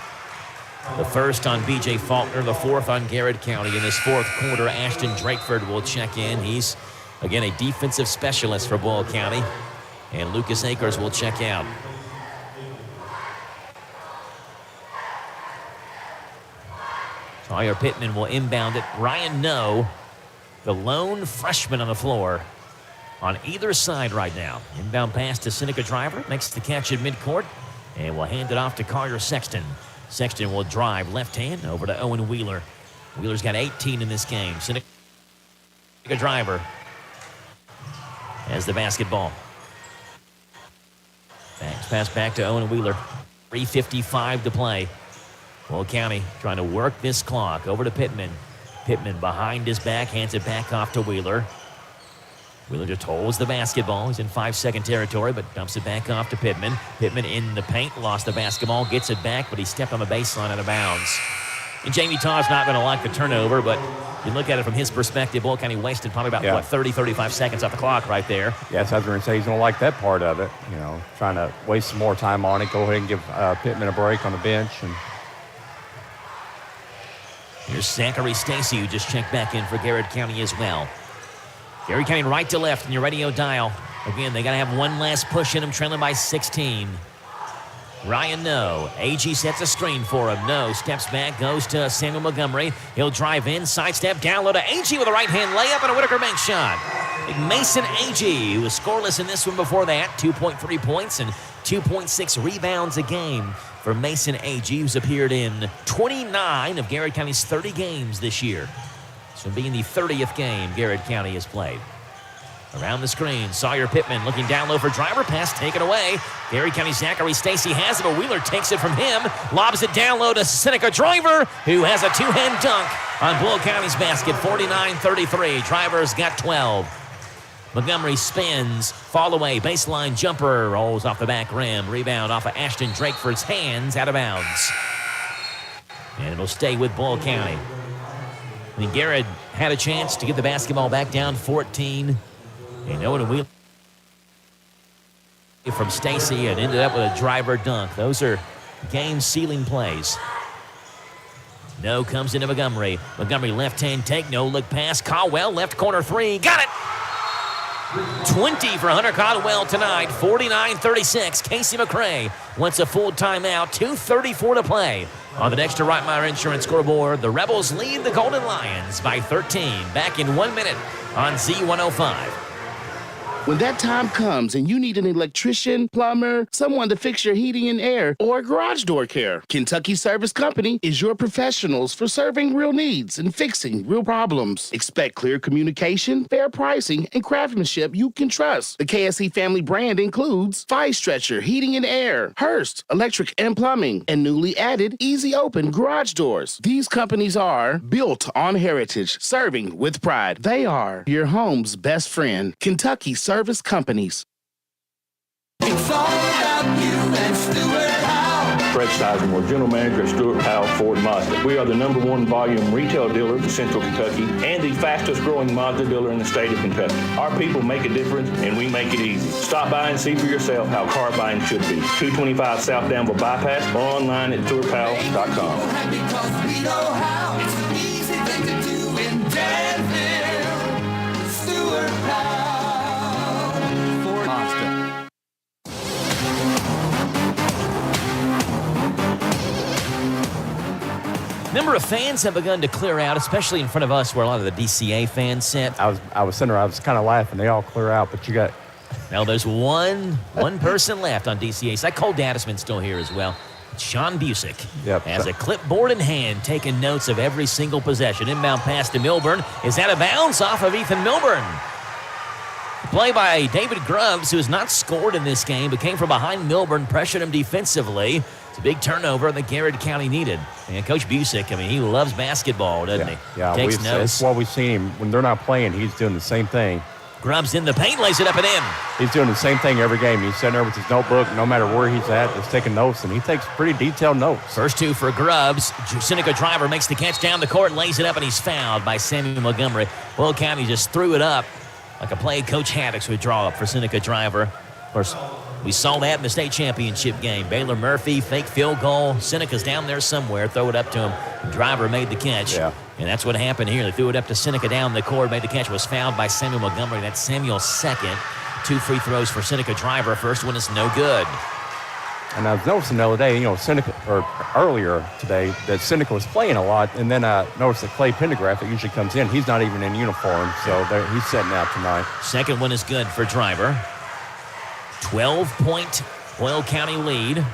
The first on B.J. Faulkner, the 4th on Garrett County. In this 4th quarter, Ashton Drakeford will check in. He's Again, a defensive specialist for Boyle County. And Lucas Akers will check out. Sawyer Pittman will inbound it. Ryan No, the lone freshman on the floor on either side right now. Inbound pass to Seneca Driver. Makes the catch at midcourt. And will hand it off to Collier Sexton. Sexton will drive left hand over to Owen Wheeler. Wheeler's got 18 in this game. Seneca Driver has the basketball. Pass back to Owen Wheeler. 3:55 to play. Boyle County trying to work this clock. Over to Pittman. Pittman behind his back, hands it back off to Wheeler. Wheeler just holds the basketball. He's in 5-second territory, but dumps it back off to Pittman. Pittman in the paint, lost the basketball, gets it back, but he stepped on the baseline out of bounds. And Jamie Todd's not going to like the turnover, but you look at it from his perspective, Boyle County wasted probably about, 30, 35 seconds off the clock right there. Yes, I was going to say he's going to like that part of it, trying to waste some more time on it. Go ahead and give Pittman a break on the bench. And here's Zachary Stacy, who just checked back in for Garrett County as well. Garrett County right to left in your radio dial. Again, they got to have one last push in them, trailing by 16. Ryan No. AG sets a screen for him. No steps back, goes to Samuel Montgomery. He'll drive in, sidestep, down low to AG with a right-hand layup and a Whitaker bank shot. Mason AG, who was scoreless in this one before that, 2.3 points and 2.6 rebounds a game for Mason AG, who's appeared in 29 of Garrett County's 30 games this year. So being the 30th game Garrett County has played. Around the screen, Sawyer Pittman looking down low for Driver. Pass taken away. Garrett County Zachary Stacy has it, but Wheeler takes it from him. Lobs it down low to Seneca Driver, who has a two-hand dunk on Boyle County's basket. 49-33. Driver's got 12. Montgomery spins, fall away, baseline jumper, rolls off the back rim. Rebound off of Ashton Drakeford's hands, out of bounds. And it'll stay with Boyle County. I mean, Garrett had a chance to get the basketball back down 14. And Owen Wheeler from Stacy and ended up with a Driver dunk. Those are game-sealing plays. No comes into Montgomery. Montgomery left-hand take, no-look pass. Caldwell, left corner three. Got it! 20 for Hunter Caldwell tonight. 49-36. Casey McCray wants a full timeout. 2:34 to play. On the Dexter Reitmeyer Insurance scoreboard, the Rebels lead the Golden Lions by 13. Back in 1 minute on Z105. When that time comes and you need an electrician, plumber, someone to fix your heating and air, or garage door care, Kentucky Service Company is your professionals for serving real needs and fixing real problems. Expect clear communication, fair pricing, and craftsmanship you can trust. The KSE family brand includes Fire Stretcher, Heating and Air, Hearst, Electric and Plumbing, and newly added Easy Open Garage Doors. These companies are built on heritage, serving with pride. They are your home's best friend. Kentucky Service Companies. It's all about you and Stuart Howe. Fred Sizemore, General Manager at Stuart Howe Ford Mazda. We are the #1 volume retail dealer in Central Kentucky and the fastest growing Mazda dealer in the state of Kentucky. Our people make a difference and we make it easy. Stop by and see for yourself how car buying should be. 225 South Danville Bypass or online at stuartpowell.com. Because we know how. It's an easy thing to do in Danville. Stuart Howe. Number of fans have begun to clear out, especially in front of us where a lot of the DCA fans sit. I was sitting there, I was kind of laughing. They all clear out, but you got... Now there's one person left on DCA side. Cole Dadisman's still here as well. Sean Busick has a clipboard in hand, taking notes of every single possession. Inbound pass to Milburn is out of bounds off of Ethan Milburn. Play by David Grubbs, who has not scored in this game, but came from behind Milburn, pressured him defensively. It's a big turnover that Garrett County needed. And Coach Busick, I mean, he loves basketball, doesn't he? Yeah, Takes notes. That's what we've seen him. When they're not playing, he's doing the same thing. Grubbs in the paint, lays it up and in. He's doing the same thing every game. He's sitting there with his notebook, no matter where he's at, just taking notes, and he takes pretty detailed notes. First two for Grubbs. Seneca Driver makes the catch down the court, lays it up, and he's fouled by Samuel Montgomery. Boyle County just threw it up like a play Coach Haddix would draw up for Seneca Driver. Of course, We saw that in the state championship game. Baylor Murphy, fake field goal. Seneca's down there somewhere. Throw it up to him. The driver made the catch. Yeah. And that's what happened here. They threw it up to Seneca down the court. Made the catch. Was fouled by Samuel Montgomery. That's Samuel's second. 2 free throws for Seneca driver. First one is no good. And I was noticing the other day, Seneca, or earlier today, that Seneca was playing a lot, and then I noticed that Clay Pendergraft, that usually comes in, he's not even in uniform, so he's setting out tonight. Second one is good for driver. 12-point Boyle County lead.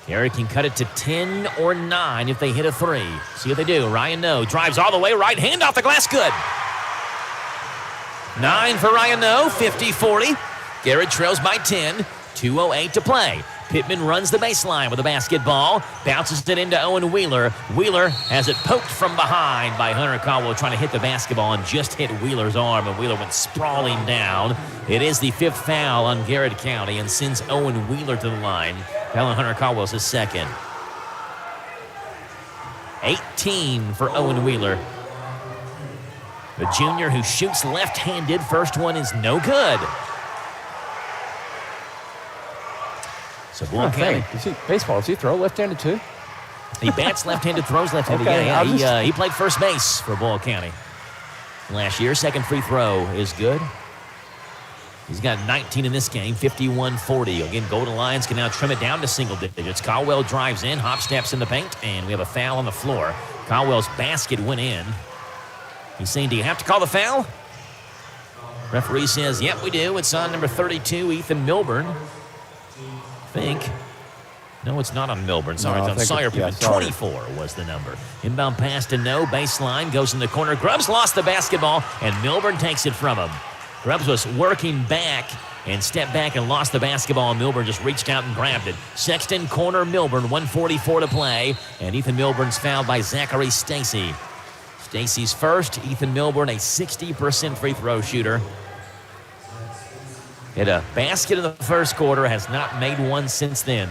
Garrett can cut it to 10 or 9 if they hit a 3. See what they do. Ryan No drives all the way, right hand off the glass, good. 9 for Ryan No, 50-40. Garrett trails by 10, 2:08 to play. Pittman runs the baseline with a basketball, bounces it into Owen Wheeler. Wheeler has it poked from behind by Hunter Caldwell, trying to hit the basketball and just hit Wheeler's arm, and Wheeler went sprawling down. It is the 5th foul on Garrett County and sends Owen Wheeler to the line. Foul on Hunter Caldwell's his second. 18 for Owen Wheeler. The junior who shoots left-handed. First one is no good. So Boyle County. Does he throw left-handed too? He bats left-handed, throws left-handed. Okay, He played first base for Boyle County last year. Second free throw is good. He's got 19 in this game, 51-40. Again, Golden Lions can now trim it down to single digits. Caldwell drives in, hop steps in the paint, and we have a foul on the floor. Caldwell's basket went in. He's saying, do you have to call the foul? Referee says, yep, we do. It's on number 32, Ethan Milburn. I think. No, it's not on Milburn. Sorry, it's on Sawyer. 24 was the number. Inbound pass to No. Baseline. Goes in the corner. Grubbs lost the basketball, and Milburn takes it from him. Grubbs was working back and stepped back and lost the basketball, and Milburn just reached out and grabbed it. Sexton corner Milburn, 1:44 to play, and Ethan Milburn's fouled by Zachary Stacy. Stacy's first. Ethan Milburn, a 60% free throw shooter. Hit a basket in the first quarter, has not made one since then.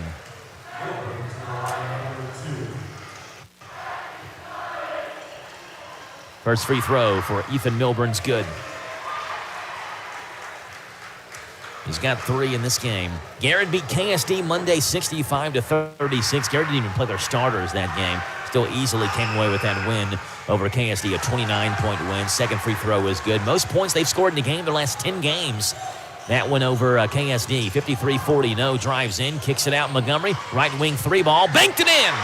First free throw for Ethan Milburn's good. He's got 3 in this game. Garrett beat KSD Monday 65-36. Garrett didn't even play their starters that game. Still easily came away with that win over KSD, a 29-point win. Second free throw is good. Most points they've scored in the game the last 10 games. That one over KSD, 53-40. No drives in, kicks it out. Montgomery, right wing 3-ball, banked it in.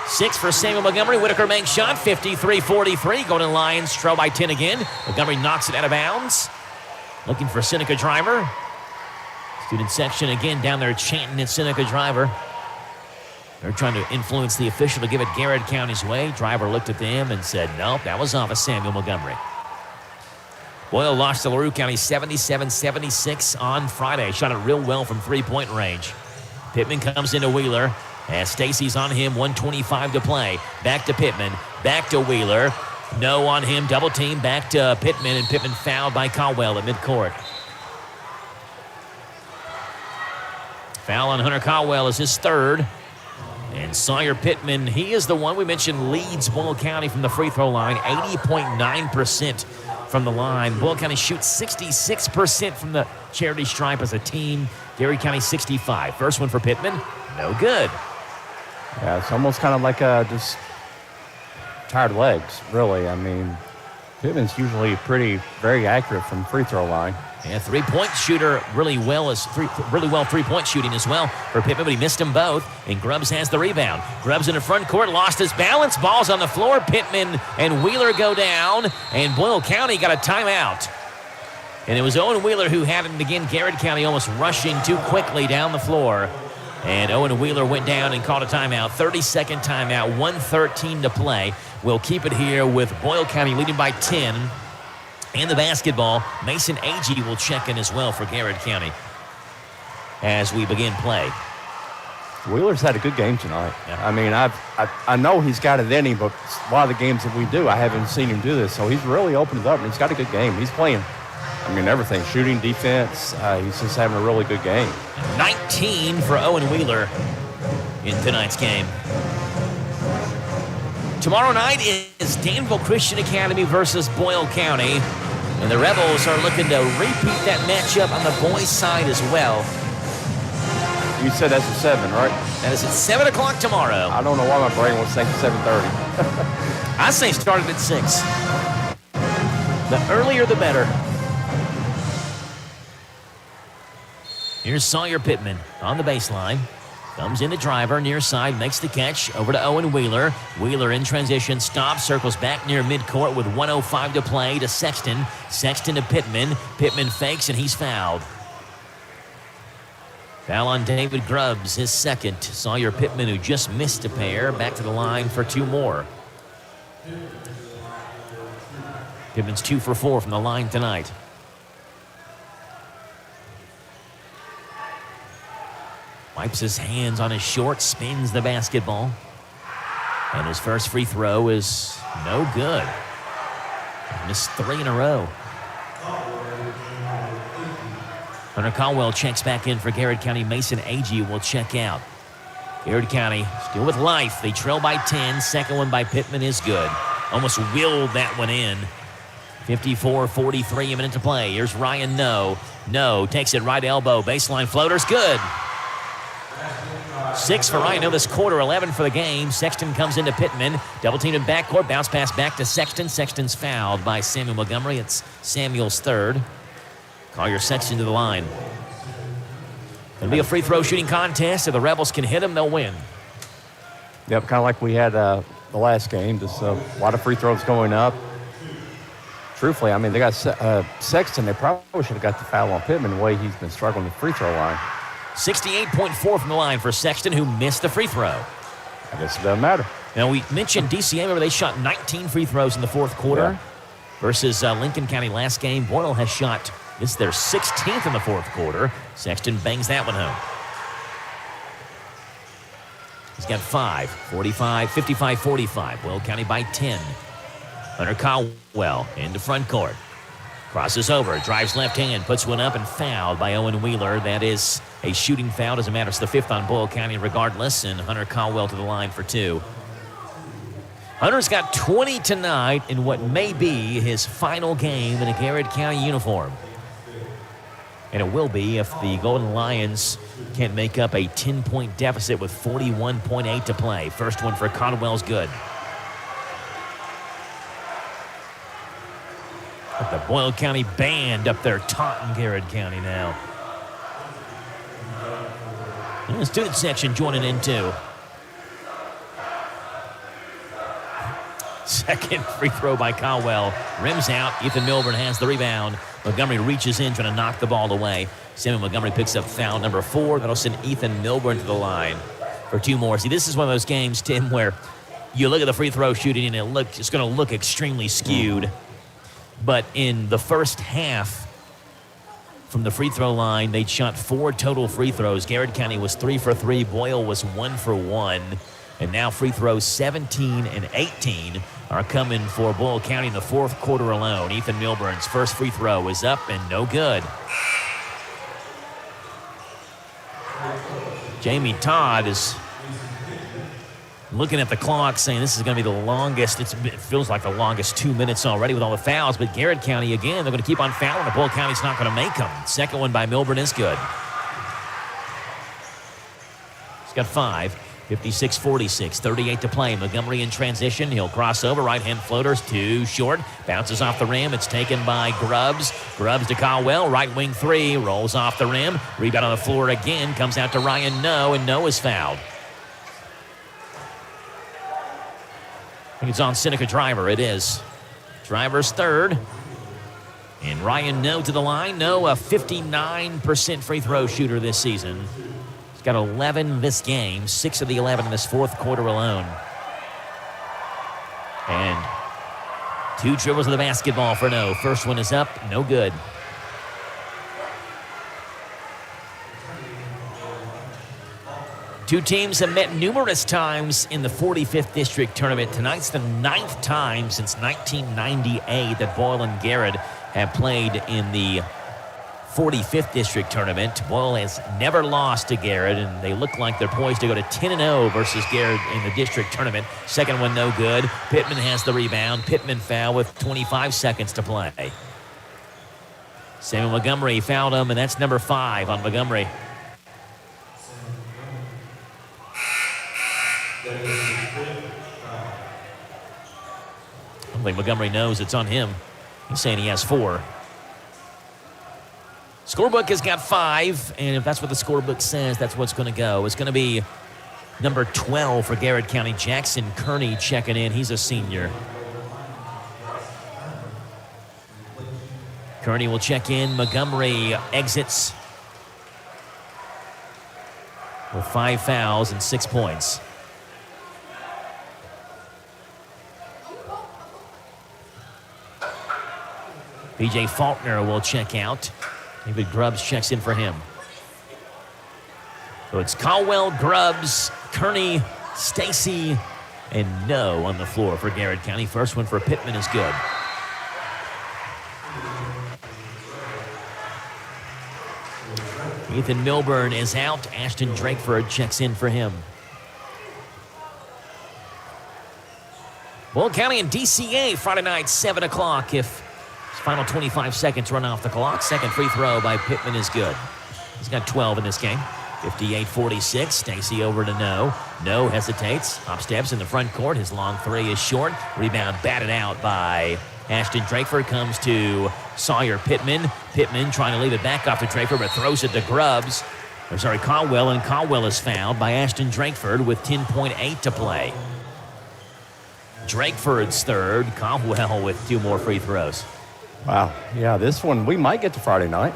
6 for Samuel Montgomery. Whitaker makes shot, 53-43. Golden Lions trail by 10 again. Montgomery knocks it out of bounds. Looking for Seneca driver. Student section again down there chanting at Seneca driver. They're trying to influence the official to give it Garrett County's way. Driver looked at them and said, nope, that was off of Samuel Montgomery. Boyle lost to LaRue County 77-76 on Friday. Shot it real well from three-point range. Pittman comes into Wheeler as Stacy's on him, 1:25 to play. Back to Pittman, back to Wheeler. No on him, double team, back to Pittman, and Pittman fouled by Caldwell at midcourt. Foul on Hunter Caldwell is his third. And Sawyer Pittman, he is the one we mentioned leads Boyle County from the free throw line, 80.9% from the line. Boyle County shoots 66% from the charity stripe as a team. Gary County 65. First one for Pittman, no good. Yeah, it's almost kind of like just tired legs, really. I mean, Pittman's usually very accurate from free throw line. Yeah, three-point shooter really well three-point shooting as well for Pittman, but he missed them both, and Grubbs has the rebound. Grubbs in the front court, lost his balance, ball's on the floor. Pittman and Wheeler go down, and Boyle County got a timeout. And it was Owen Wheeler who had it again. Garrett County almost rushing too quickly down the floor. And Owen Wheeler went down and called a timeout. 30-second timeout, 1:13 to play. We'll keep it here with Boyle County leading by 10. And the basketball, Mason Agee will check in as well for Garrett County as we begin play. Wheeler's had a good game tonight. Yeah. I mean, I know he's got it in him, but a lot of the games that we do, I haven't seen him do this. So he's really opened it up, and he's got a good game. He's playing, everything, shooting, defense. He's just having a really good game. 19 for Owen Wheeler in tonight's game. Tomorrow night is Danville Christian Academy versus Boyle County. And the Rebels are looking to repeat that matchup on the boys' side as well. You said that's at 7, right? That is at 7 o'clock tomorrow. I don't know why my brain was thinking 7:30. I say start it at 6. The earlier, the better. Here's Sawyer Pittman on the baseline. Comes in the driver, near side, makes the catch. Over to Owen Wheeler. Wheeler in transition, stops, circles back near midcourt with 1:05 to play to Sexton. Sexton to Pittman. Pittman fakes, and he's fouled. Foul on David Grubbs, his second. Sawyer Pittman, who just missed a pair, back to the line for 2 more. Pittman's 2 for 4 from the line tonight. Wipes his hands on his shorts, spins the basketball. And his first free throw is no good. Missed 3 in a row. Hunter Caldwell checks back in for Garrett County. Mason Agee will check out. Garrett County still with life. They trail by 10. Second one by Pittman is good. Almost willed that one in. 54-43, a minute to play. Here's Ryan No. No takes it right elbow. Baseline floater's good. 6 for Ryan No this quarter, 11 for the game. Sexton comes into Pittman. Double teamed in backcourt. Bounce pass back to Sexton. Sexton's fouled by Samuel Montgomery. It's Samuel's third. Collier Sexton to the line. It'll be a free throw shooting contest. If the Rebels can hit them, they'll win. Yep, kind of like we had the last game. Just a lot of free throws going up. Truthfully, I mean, they got Sexton. They probably should have got the foul on Pittman the way he's been struggling the free throw line. 68.4 from the line for Sexton, who missed the free throw. I guess it doesn't matter. Now, we mentioned DCA. Remember, they shot 19 free throws in the fourth quarter versus Lincoln County last game. Boyle has shot, this is their 16th in the fourth quarter. Sexton bangs that one home. He's got 5, 55-45. Boyle County by 10. Hunter Caldwell into front court. Crosses over, drives left hand, puts one up and fouled by Owen Wheeler. That is a shooting foul. Doesn't matter. It's the 5th on Boyle County regardless. And Hunter Caldwell to the line for 2. Hunter's got 20 tonight in what may be his final game in a Garrett County uniform. And it will be if the Golden Lions can't make up a 10-point deficit with 41.8 to play. First one for Caldwell's good. The Boyle County band up there taunting Garrett County now. And the student section joining in too. Second free throw by Caldwell. Rims out. Ethan Milburn has the rebound. Montgomery reaches in trying to knock the ball away. Samuel Montgomery picks up foul number 4. That'll send Ethan Milburn to the line for 2 more. See, this is one of those games, Tim, where you look at the free throw shooting and it's going to look extremely skewed. But in the first half, from the free throw line, they'd shot 4 total free throws. Garrett County was 3 for 3. Boyle was 1 for 1. And now free throws 17 and 18 are coming for Boyle County in the fourth quarter alone. Ethan Milburn's first free throw is up and no good. Jamie Todd is looking at the clock, saying this is going to be the longest. It feels like the longest 2 minutes already with all the fouls. But Garrett County, again, they're going to keep on fouling. The Boyle County's not going to make them. Second one by Milburn is good. He's got 5. 56-46, 38 to play. Montgomery in transition. He'll cross over. Right-hand floater's too short. Bounces off the rim. It's taken by Grubbs. Grubbs to Caldwell. Right wing 3. Rolls off the rim. Rebound on the floor again. Comes out to Ryan No, and No is fouled. I think it's on Seneca Driver. It is. Driver's third. And Ryan No to the line. No, a 59% free throw shooter this season. He's got 11 this game, 6 of the 11 in this fourth quarter alone. And 2 dribbles of the basketball for No. First one is up, no good. Two teams have met numerous times in the 45th District Tournament. Tonight's the 9th time since 1998 that Boyle and Garrett have played in the 45th District Tournament. Boyle has never lost to Garrett, and they look like they're poised to go to 10-0 versus Garrett in the District Tournament. Second one, no good. Pittman has the rebound. Pittman foul with 25 seconds to play. Samuel Montgomery fouled him, and that's number 5 on Montgomery. I don't think Montgomery knows it's on him. He's saying he has 4. Scorebook has got 5, and if that's what the scorebook says, that's what's going to go. It's going to be number 12 for Garrett County, Jackson Kearney checking in. He's a senior. Kearney will check in. Montgomery exits with 5 fouls and 6 points. B.J. Faulkner will check out. David Grubbs checks in for him. So it's Caldwell, Grubbs, Kearney, Stacy, and No on the floor for Garrett County. First one for Pittman is good. Ethan Milburn is out. Ashton Drakeford checks in for him. Boyle County and DCA Friday night, 7 o'clock. If final 25 seconds run off the clock, second free throw by Pittman is good. He's got 12 in this game. 58-46. Stacy over to No. No hesitates. Hop steps in the front court. His long 3 is short. Rebound batted out by Ashton Drakeford. Comes to Sawyer Pittman. Pittman trying to leave it back off to Drakeford, but throws it to Grubbs. Caldwell, and Caldwell is fouled by Ashton Drakeford with 10.8 to play. Drakeford's third. Caldwell with 2 more free throws. Wow. Yeah, this one, we might get to Friday night.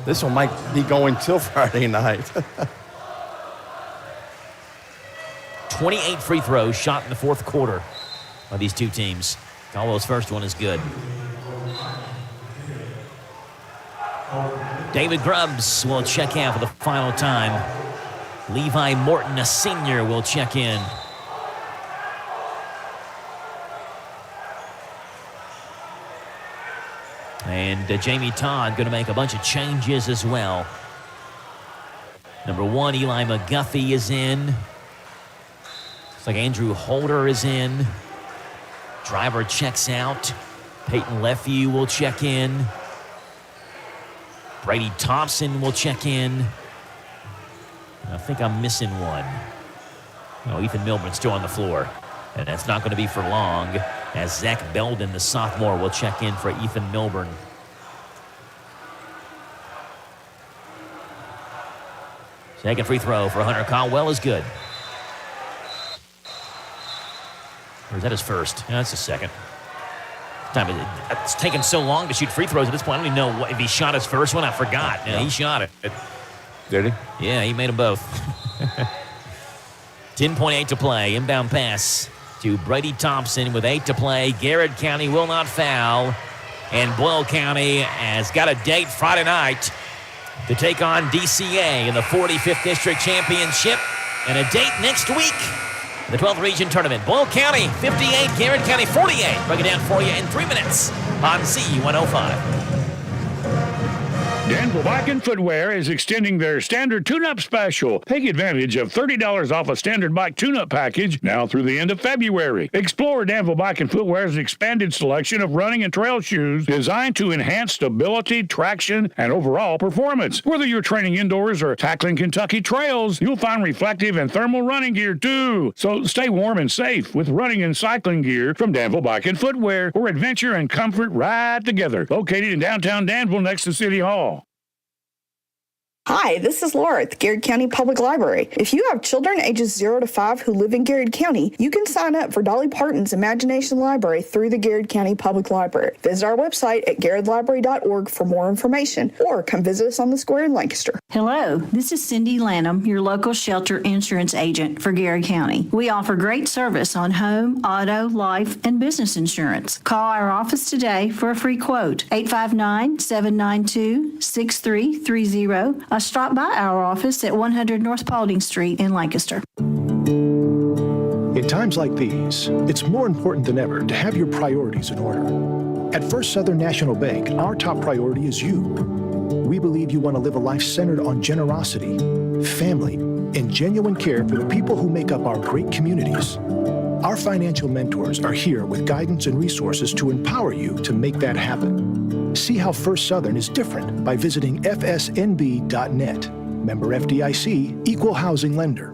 This one might be going till Friday night. 28 free throws shot in the fourth quarter by these two teams. Caldwell's first one is good. David Grubbs will check out for the final time. Levi Morton, a senior, will check in. And Jamie Todd going to make a bunch of changes as well. Number 1, Eli McGuffey is in. Looks like Andrew Holder is in. Driver checks out. Peyton Lefew will check in. Brady Thompson will check in. I think I'm missing one. No, Ethan Milburn's still on the floor. And that's not going to be for long, as Zach Belden, the sophomore, will check in for Ethan Milburn. Second free throw for Hunter Caldwell is good. Or is that his first? No, that's his second. It's taken so long to shoot free throws at this point. I don't even know if he shot his first one. I forgot. Yeah, he shot it. Did he? Yeah, he made them both. 10.8 to play. Inbound pass to Brady Thompson with 8 to play. Garrett County will not foul. And Boyle County has got a date Friday night to take on DCA in the 45th District Championship. And a date next week in the 12th Region Tournament. Boyle County 58, Garrett County 48. Break it down for you in 3 minutes on Z105. Danville Bike and Footwear is extending their standard tune-up special. Take advantage of $30 off a standard bike tune-up package now through the end of February. Explore Danville Bike and Footwear's expanded selection of running and trail shoes designed to enhance stability, traction, and overall performance. Whether you're training indoors or tackling Kentucky trails, you'll find reflective and thermal running gear too. So stay warm and safe with running and cycling gear from Danville Bike and Footwear, where adventure and comfort ride together. Located in downtown Danville next to City Hall. Hi, this is Laura at the Garrett County Public Library. If you have children ages 0 to 5 who live in Garrett County, you can sign up for Dolly Parton's Imagination Library through the Garrett County Public Library. Visit our website at garrettlibrary.org for more information, or come visit us on the square in Lancaster. Hello, this is Cindy Lanham, your local shelter insurance agent for Garrett County. We offer great service on home, auto, life, and business insurance. Call our office today for a free quote, 859-792-6330. Stop by our office at 100 North Paulding Street in Lancaster. In times like these, it's more important than ever to have your priorities in order. At First Southern National Bank, our top priority is you. We believe you want to live a life centered on generosity, family, and genuine care for the people who make up our great communities. Our financial mentors are here with guidance and resources to empower you to make that happen. See how First Southern is different by visiting fsnb.net. Member FDIC, Equal Housing Lender.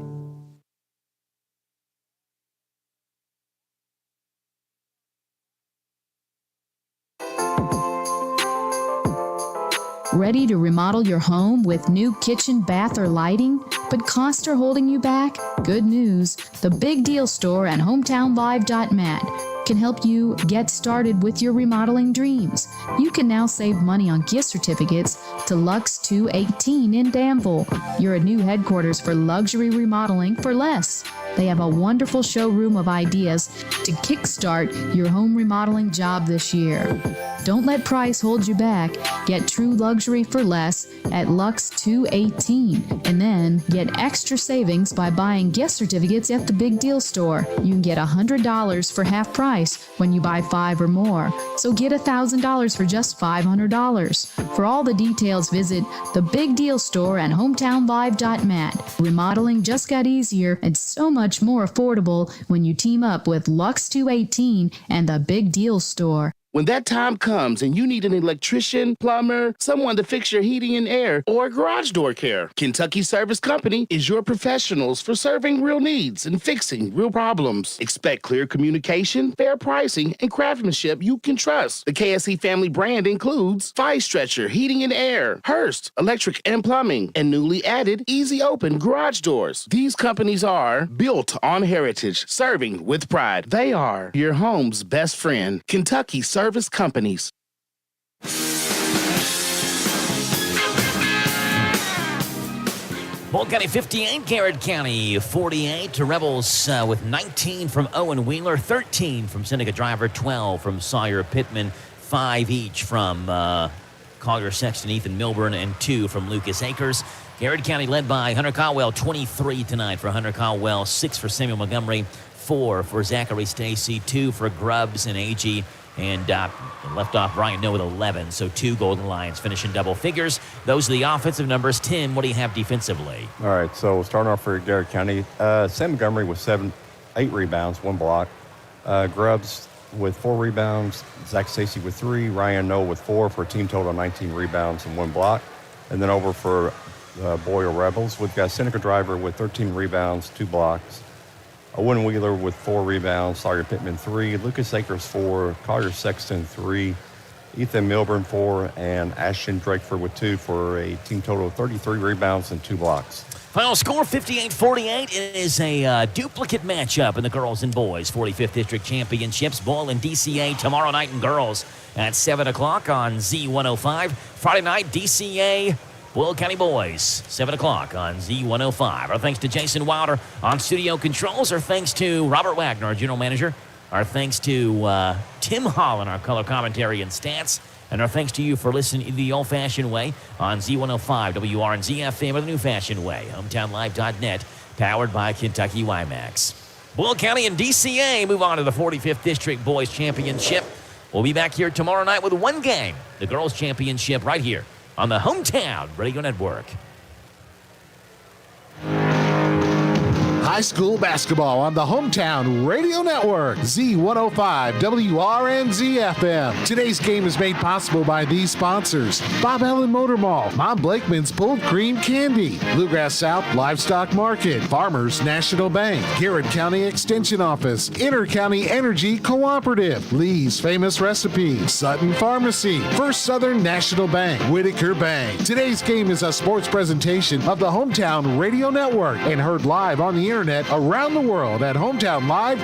Ready to remodel your home with new kitchen, bath, or lighting, but costs are holding you back? Good news. The Big Deal Store and HometownLive.net can help you get started with your remodeling dreams. You can now save money on gift certificates to Lux 218 in Danville. You're a new headquarters for luxury remodeling for less. They have a wonderful showroom of ideas to kickstart your home remodeling job this year. Don't let price hold you back. Get true luxury for less at Lux 218 and then get extra savings by buying gift certificates at the Big Deal Store. You can get $100 for half price when you buy 5 or more. So get $1,000 for just $500. For all the details, visit the Big Deal Store and HometownLive.net. Remodeling just got easier and so much more affordable when you team up with Lux 218 and the Big Deal Store. When that time comes and you need an electrician, plumber, someone to fix your heating and air, or garage door care, Kentucky Service Company is your professionals for serving real needs and fixing real problems. Expect clear communication, fair pricing, and craftsmanship you can trust. The KSE family brand includes Fire Stretcher Heating and Air, Hearst Electric and Plumbing, and newly added Easy Open Garage Doors. These companies are built on heritage, serving with pride. They are your home's best friend. Kentucky Service Companies. Polk County 58, Garrett County 48. Rebels with 19 from Owen Wheeler, 13 from Seneca Driver, 12 from Sawyer Pittman, 5 each from Collier Sexton, Ethan Milburn, and 2 from Lucas Akers. Garrett County led by Hunter Caldwell, 23 tonight for Hunter Caldwell, 6 for Samuel Montgomery, 4 for Zachary Stacy, 2 for Grubbs and AG. And left off Brian Noah with 11, so 2 Golden Lions finish in double figures. Those are the offensive numbers. Tim, what do you have defensively? All right, so starting off for Garrett County, Sam Montgomery with 8 rebounds, 1 block. Grubbs with 4 rebounds, Zach Stacy with 3, Ryan Noah with 4 for a team total of 19 rebounds and 1 block. And then over for Boyle Rebels, we've got Seneca Driver with 13 rebounds, 2 blocks. Owen Wheeler with 4 rebounds, Sawyer Pittman 3, Lucas Akers 4, Collier Sexton 3, Ethan Milburn 4, and Ashton Drakeford with 2 for a team total of 33 rebounds and 2 blocks. Final score 58-48. It is a duplicate matchup in the girls and boys 45th District Championships. Ball in DCA tomorrow night in girls at 7 o'clock on Z105. Friday night, DCA Will County Boys, 7 o'clock on Z105. Our thanks to Jason Wilder on studio controls. Our thanks to Robert Wagner, our general manager. Our thanks to Tim Holland, our color commentary and stats. And our thanks to you for listening the old-fashioned way on Z105, WRNZ FM, or the new-fashioned way, HometownLive.net, powered by Kentucky WiMAX. Will County and DCA move on to the 45th District Boys Championship. We'll be back here tomorrow night with one game, the Girls Championship, right here on the Hometown Radio Network. High school basketball on the Hometown Radio Network, Z105 WRNZ FM. Today's game is made possible by these sponsors: Bob Allen Motor Mall, Mom Blakeman's Pulled Cream Candy, Bluegrass South Livestock Market, Farmers National Bank, Garrett County Extension Office, Inter-County Energy Cooperative, Lee's Famous Recipes, Sutton Pharmacy, First Southern National Bank, Whitaker Bank. Today's game is a sports presentation of the Hometown Radio Network and heard live on the internet around the world at HometownLive.net.